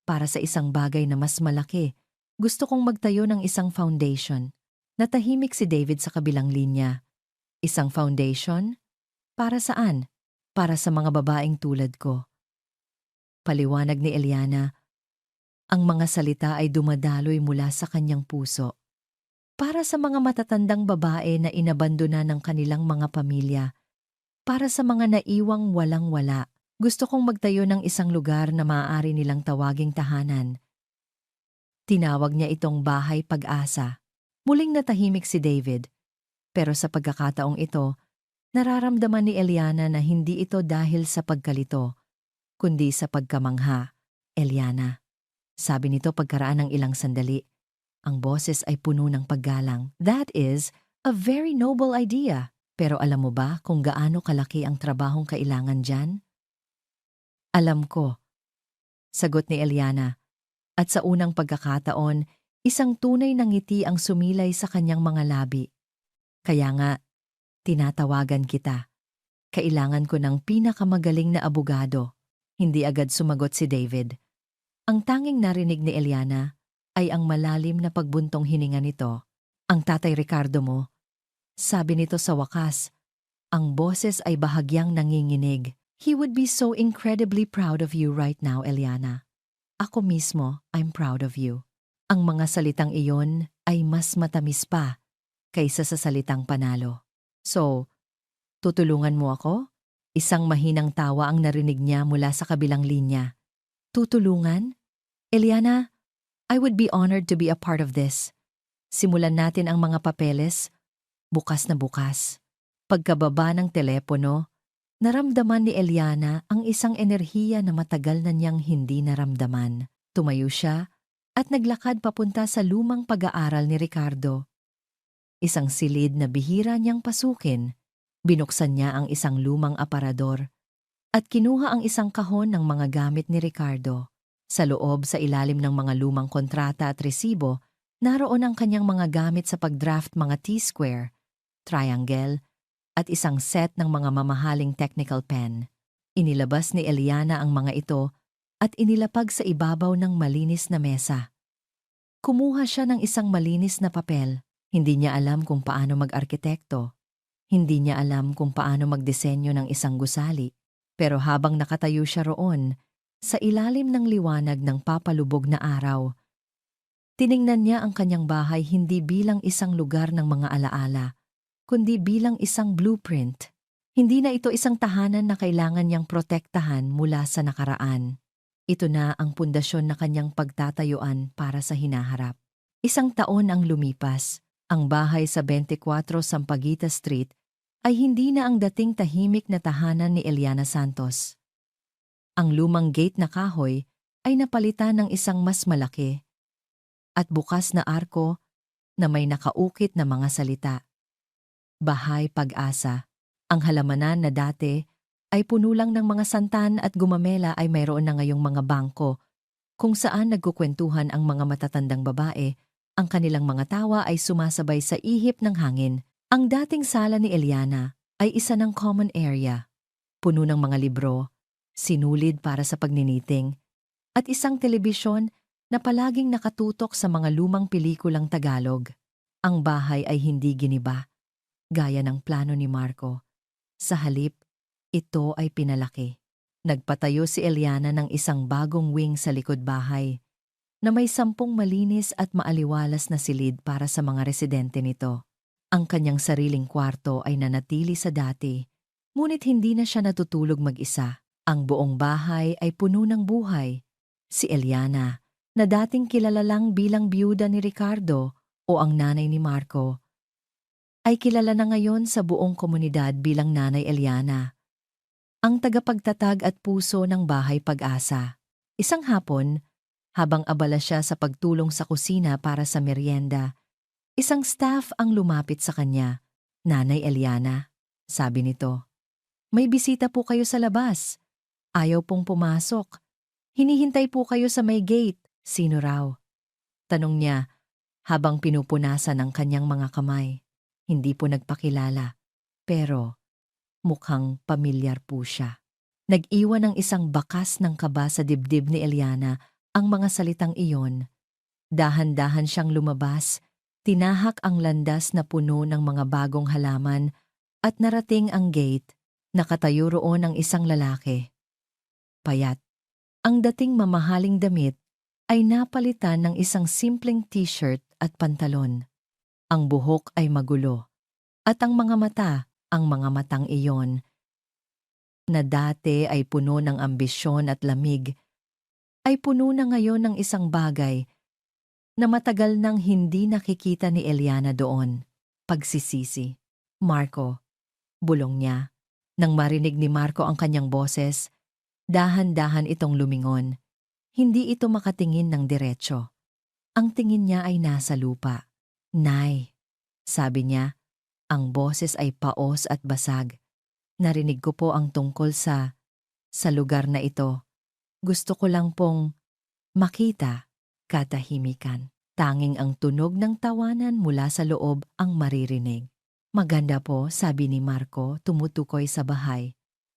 Para sa isang bagay na mas malaki, gusto kong magtayo ng isang foundation. Natahimik si David sa kabilang linya. Isang foundation? Para saan? Para sa mga babaeng tulad ko. Paliwanag ni Eliana, ang mga salita ay dumadaloy mula sa kanyang puso. Para sa mga matatandang babae na inabandona ng kanilang mga pamilya. Para sa mga naiwang walang-wala. Gusto kong magtayo ng isang lugar na maaari nilang tawaging tahanan. Tinawag niya itong bahay pag-asa. Muling natahimik si David. Pero sa pagkakataong ito, nararamdaman ni Eliana na hindi ito dahil sa pagkalito, kundi sa pagkamangha. Eliana, sabi nito pagkaraan ng ilang sandali, ang boses ay puno ng paggalang. That is a very noble idea. Pero alam mo ba kung gaano kalaki ang trabahong kailangan dyan? Alam ko, sagot ni Eliana, at sa unang pagkakataon, isang tunay na ngiti ang sumilay sa kanyang mga labi. Kaya nga, tinatawagan kita. Kailangan ko ng pinakamagaling na abogado. Hindi agad sumagot si David. Ang tanging narinig ni Eliana ay ang malalim na pagbuntong hininga nito. Ang tatay Ricardo mo, sabi nito sa wakas, ang boses ay bahagyang nanginginig. He would be so incredibly proud of you right now, Eliana. Ako mismo, I'm proud of you. Ang mga salitang iyon ay mas matamis pa kaysa sa salitang panalo. So, tutulungan mo ako? Isang mahinang tawa ang narinig niya mula sa kabilang linya. Tutulungan? Eliana, I would be honored to be a part of this. Simulan natin ang mga papeles, bukas na bukas. Pagkababa ng telepono, naramdaman ni Eliana ang isang enerhiya na matagal na niyang hindi naramdaman. Tumayo siya at naglakad papunta sa lumang pag-aaral ni Ricardo. Isang silid na bihira niyang pasukin. Binuksan niya ang isang lumang aparador at kinuha ang isang kahon ng mga gamit ni Ricardo. Sa loob, sa ilalim ng mga lumang kontrata at resibo, naroon ang kanyang mga gamit sa pag-draft mga T-square, triangle, at isang set ng mga mamahaling technical pen. Inilabas ni Eliana ang mga ito at inilapag sa ibabaw ng malinis na mesa. Kumuha siya ng isang malinis na papel. Hindi niya alam kung paano mag-arkitekto. Hindi niya alam kung paano magdisenyo ng isang gusali. Pero habang nakatayo siya roon, sa ilalim ng liwanag ng papalubog na araw, tiningnan niya ang kanyang bahay hindi bilang isang lugar ng mga alaala, kundi bilang isang blueprint. Hindi na ito isang tahanan na kailangan niyang protektahan mula sa nakaraan. Ito na ang pundasyon na kanyang pagtatayuan para sa hinaharap. Isang taon ang lumipas. Ang bahay sa 24 Sampaguita Street ay hindi na ang dating tahimik na tahanan ni Eliana Santos. Ang lumang gate na kahoy ay napalitan ng isang mas malaki at bukas na arko na may nakaukit na mga salita. Bahay Pag-asa. Ang halamanan na dati ay puno lang ng mga santan at gumamela ay mayroon na ngayong mga bangko kung saan nagkukwentuhan ang mga matatandang babae. Ang kanilang mga tawa ay sumasabay sa ihip ng hangin. Ang dating sala ni Eliana ay isa ng common area, puno ng mga libro, sinulid para sa pagniniting, at isang telebisyon na palaging nakatutok sa mga lumang pelikulang Tagalog. Ang bahay ay hindi giniba, gaya ng plano ni Marco. Sa halip, ito ay pinalaki. Nagpatayo si Eliana ng isang bagong wing sa likod bahay. na may 10 malinis at maaliwalas na silid para sa mga residente nito. Ang kanyang sariling kwarto ay nanatili sa dati, ngunit hindi na siya natutulog mag-isa. Ang buong bahay ay puno ng buhay. Si Eliana, na dating kilala lang bilang biyuda ni Ricardo o ang nanay ni Marco, ay kilala na ngayon sa buong komunidad bilang Nanay Eliana, ang tagapagtatag at puso ng Bahay Pag-asa. Isang hapon, habang abala siya sa pagtulong sa kusina para sa merienda, isang staff ang lumapit sa kanya. "Nanay Eliana," sabi nito, "may bisita po kayo sa labas. Ayaw pong pumasok. Hinihintay po kayo sa may gate." "Sino raw?" tanong niya habang pinupunasan ang kanyang mga kamay. Hindi po nagpakilala, pero mukhang pamilyar po siya. Nag-iwan ng isang bakas ng kaba sa dibdib ni Eliana ang mga salitang iyon. Dahan-dahan siyang lumabas, tinahak ang landas na puno ng mga bagong halaman at narating ang gate. Nakatayo roon ang isang lalaki. Payat. Ang dating mamahaling damit ay napalitan ng isang simpleng t-shirt at pantalon. Ang buhok ay magulo, at ang mga matang iyon, na dati ay puno ng ambisyon at lamig, ay puno na ngayon ng isang bagay na matagal nang hindi nakikita ni Eliana doon. Pagsisisi. "Marco," bulong niya. Nang marinig ni Marco ang kanyang boses, dahan-dahan itong lumingon. Hindi ito makatingin ng diretsyo. Ang tingin niya ay nasa lupa. "Nay," sabi niya, ang boses ay paos at basag. "Narinig ko po ang tungkol sa lugar na ito. Gusto ko lang pong makita." Katahimikan. Tanging ang tunog ng tawanan mula sa loob ang maririnig. "Maganda po," sabi ni Marco, tumutukoy sa bahay.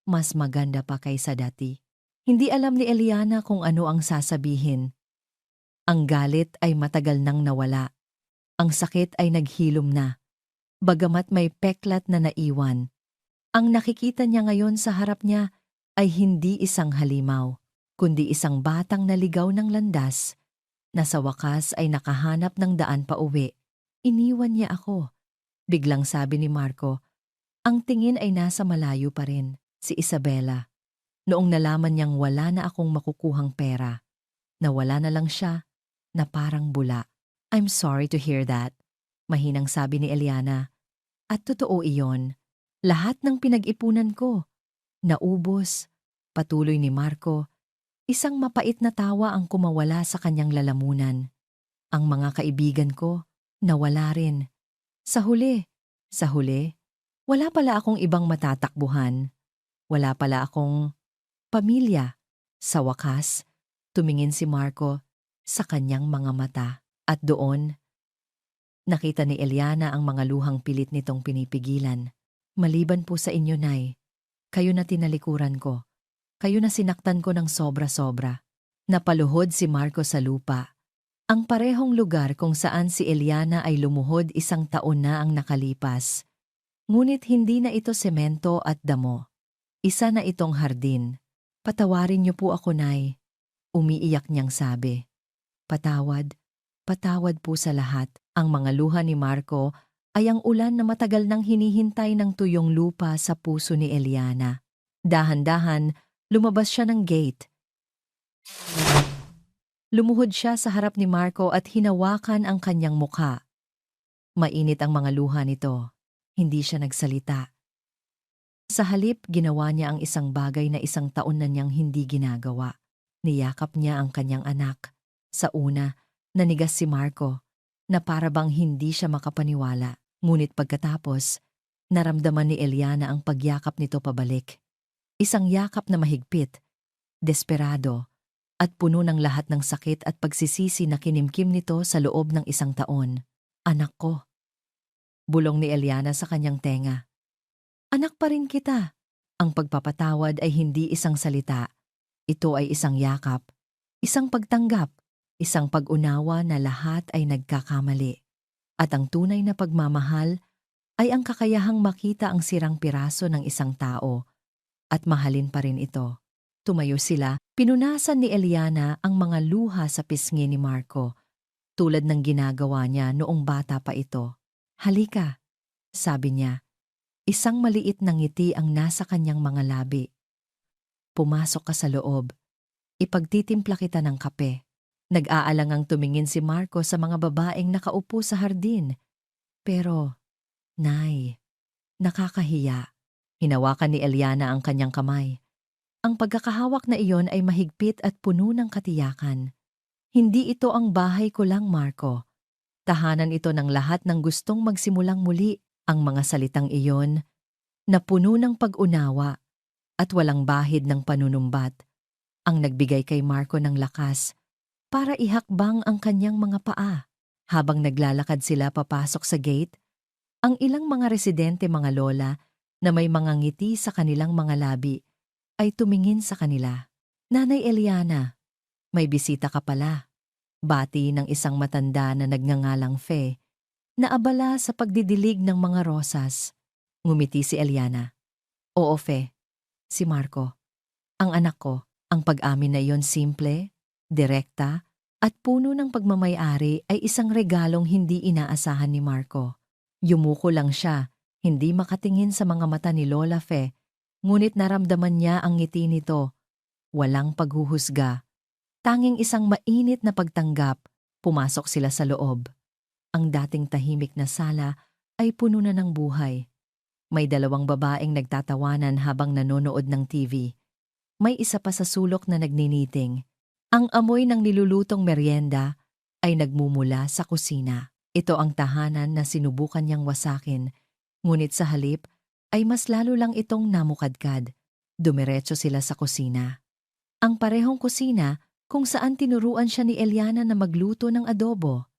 "Mas maganda pa kaysa dati." Hindi alam ni Eliana kung ano ang sasabihin. Ang galit ay matagal nang nawala. Ang sakit ay naghilom na. Bagamat may peklat na naiwan, ang nakikita niya ngayon sa harap niya ay hindi isang halimaw, kundi isang batang naligaw ng landas, na sa wakas ay nakahanap ng daan pa uwi. "Iniwan niya ako," biglang sabi ni Marco. Ang tingin ay nasa malayo pa rin, si Isabela. Noong nalaman niyang wala na akong makukuhang pera, nawala na lang siya, na parang bula. "I'm sorry to hear that," mahinang sabi ni Eliana. "At totoo iyon. Lahat ng pinag-ipunan ko, naubos." Patuloy ni Marco. Isang mapait na tawa ang kumawala sa kanyang lalamunan. "Ang mga kaibigan ko, nawala rin. Sa huli, wala pala akong ibang matatakbuhan. Wala pala akong pamilya." Sa wakas, tumingin si Marco sa kanyang mga mata. At doon, nakita ni Eliana ang mga luhang pilit nitong pinipigilan. "Maliban po sa inyo, Nay, kayo na tinalikuran ko. Kayo na sinaktan ko ng sobra-sobra." Napaluhod si Marco sa lupa. Ang parehong lugar kung saan si Eliana ay lumuhod 1 taon na ang nakalipas. Ngunit hindi na ito semento at damo. Isa na itong hardin. "Patawarin niyo po ako, Nay," umiiyak niyang sabi. Patawad po sa lahat." Ang mga luha ni Marco ay ang ulan na matagal nang hinihintay ng tuyong lupa sa puso ni Eliana. Dahan-dahan, lumabas siya ng gate. Lumuhod siya sa harap ni Marco at hinawakan ang kanyang mukha. Mainit ang mga luha nito. Hindi siya nagsalita. Sa halip, ginawa niya ang isang bagay na 1 taon na niyang hindi ginagawa. Niyakap niya ang kanyang anak. Sa una, nanigas si Marco, na para bang hindi siya makapaniwala. Ngunit pagkatapos, naramdaman ni Eliana ang pagyakap nito pabalik. Isang yakap na mahigpit, desperado, at puno ng lahat ng sakit at pagsisisi na kinimkim nito sa loob ng 1 taon. "Anak ko," bulong ni Eliana sa kanyang tenga. "Anak pa rin kita." Ang pagpapatawad ay hindi isang salita. Ito ay isang yakap, isang pagtanggap, isang pag-unawa na lahat ay nagkakamali. At ang tunay na pagmamahal ay ang kakayahang makita ang sirang piraso ng isang tao at mahalin pa rin ito. Tumayo sila, pinunasan ni Eliana ang mga luha sa pisngi ni Marco, tulad ng ginagawa niya noong bata pa ito. "Halika," sabi niya. Isang maliit na ngiti ang nasa kanyang mga labi. "Pumasok ka sa loob. Ipagtitimpla kita ng kape." Nag-aalangang tumingin si Marco sa mga babaeng nakaupo sa hardin. Pero, Nay, nakakahiya. Hinawakan ni Eliana ang kanyang kamay. Ang pagkakahawak na iyon ay mahigpit at puno ng katiyakan. "Hindi ito ang bahay ko lang, Marco. Tahanan ito ng lahat ng gustong magsimulang muli." Ang mga salitang iyon na puno ng pag-unawa at walang bahid ng panunumbat ang nagbigay kay Marco ng lakas para ihakbang ang kanyang mga paa. Habang naglalakad sila papasok sa gate, ang ilang mga residente, mga lola na may mga ngiti sa kanilang mga labi ay tumingin sa kanila. "Nanay Eliana, may bisita ka pala." Bati ng isang matanda na nagngangalang Fe, na abala sa pagdidilig ng mga rosas. Ngumiti si Eliana. "Oo, Fe, si Marco. Ang anak ko." Ang pag-amin na iyon simple, direkta, at puno ng pagmamay-ari ay isang regalong hindi inaasahan ni Marco. Yumuko lang siya, hindi makatingin sa mga mata ni Lola Fe, ngunit naramdaman niya ang ngiti nito. Walang paghuhusga. Tanging isang mainit na pagtanggap. Pumasok sila sa loob. Ang dating tahimik na sala ay puno na ng buhay. May dalawang babaeng nagtatawanan habang nanonood ng TV. May isa pa sa sulok na nagniniting. Ang amoy ng nilulutong merienda ay nagmumula sa kusina. Ito ang tahanan na sinubukan niyang wasakin, ngunit sa halip ay mas lalo lang itong namukadkad. Dumiretso sila sa kusina. Ang parehong kusina kung saan tinuruan siya ni Eliana na magluto ng adobo.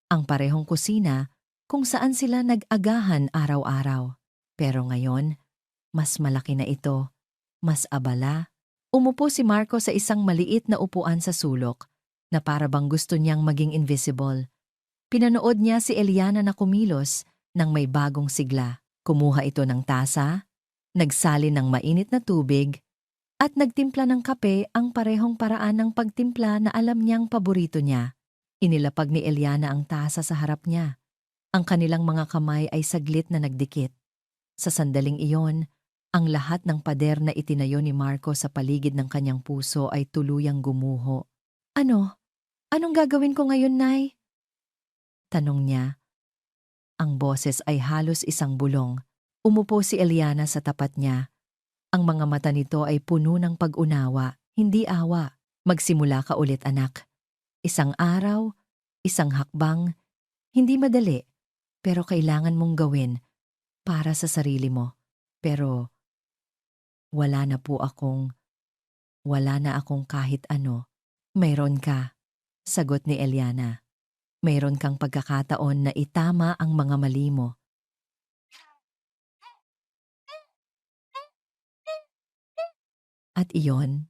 Ang parehong kusina kung saan sila nag-agahan araw-araw. Pero ngayon, mas malaki na ito, mas abala. Umupo si Marco sa isang maliit na upuan sa sulok na para bang gusto niyang maging invisible. Pinanood niya si Eliana na kumilos ng may bagong sigla. Kumuha ito ng tasa, nagsalin ng mainit na tubig, at nagtimpla ng kape, ang parehong paraan ng pagtimpla na alam niyang paborito niya. Inilapag ni Eliana ang tasa sa harap niya. Ang kanilang mga kamay ay saglit na nagdikit. Sa sandaling iyon, ang lahat ng pader na itinayo ni Marco sa paligid ng kanyang puso ay tuluyang gumuho. "Ano? Anong gagawin ko ngayon, Nay?" tanong niya. Ang boses ay halos isang bulong. Umupo si Eliana sa tapat niya. Ang mga mata nito ay puno ng pag-unawa, hindi awa. "Magsimula ka ulit, anak. Isang araw, isang hakbang, hindi madali, pero kailangan mong gawin para sa sarili mo. Pero wala na akong kahit ano." "Mayroon ka," sagot ni Eliana. "Mayroon kang pagkakataon na itama ang mga mali mo." At iyon,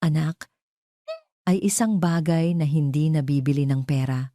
anak, ay isang bagay na hindi nabibili ng pera.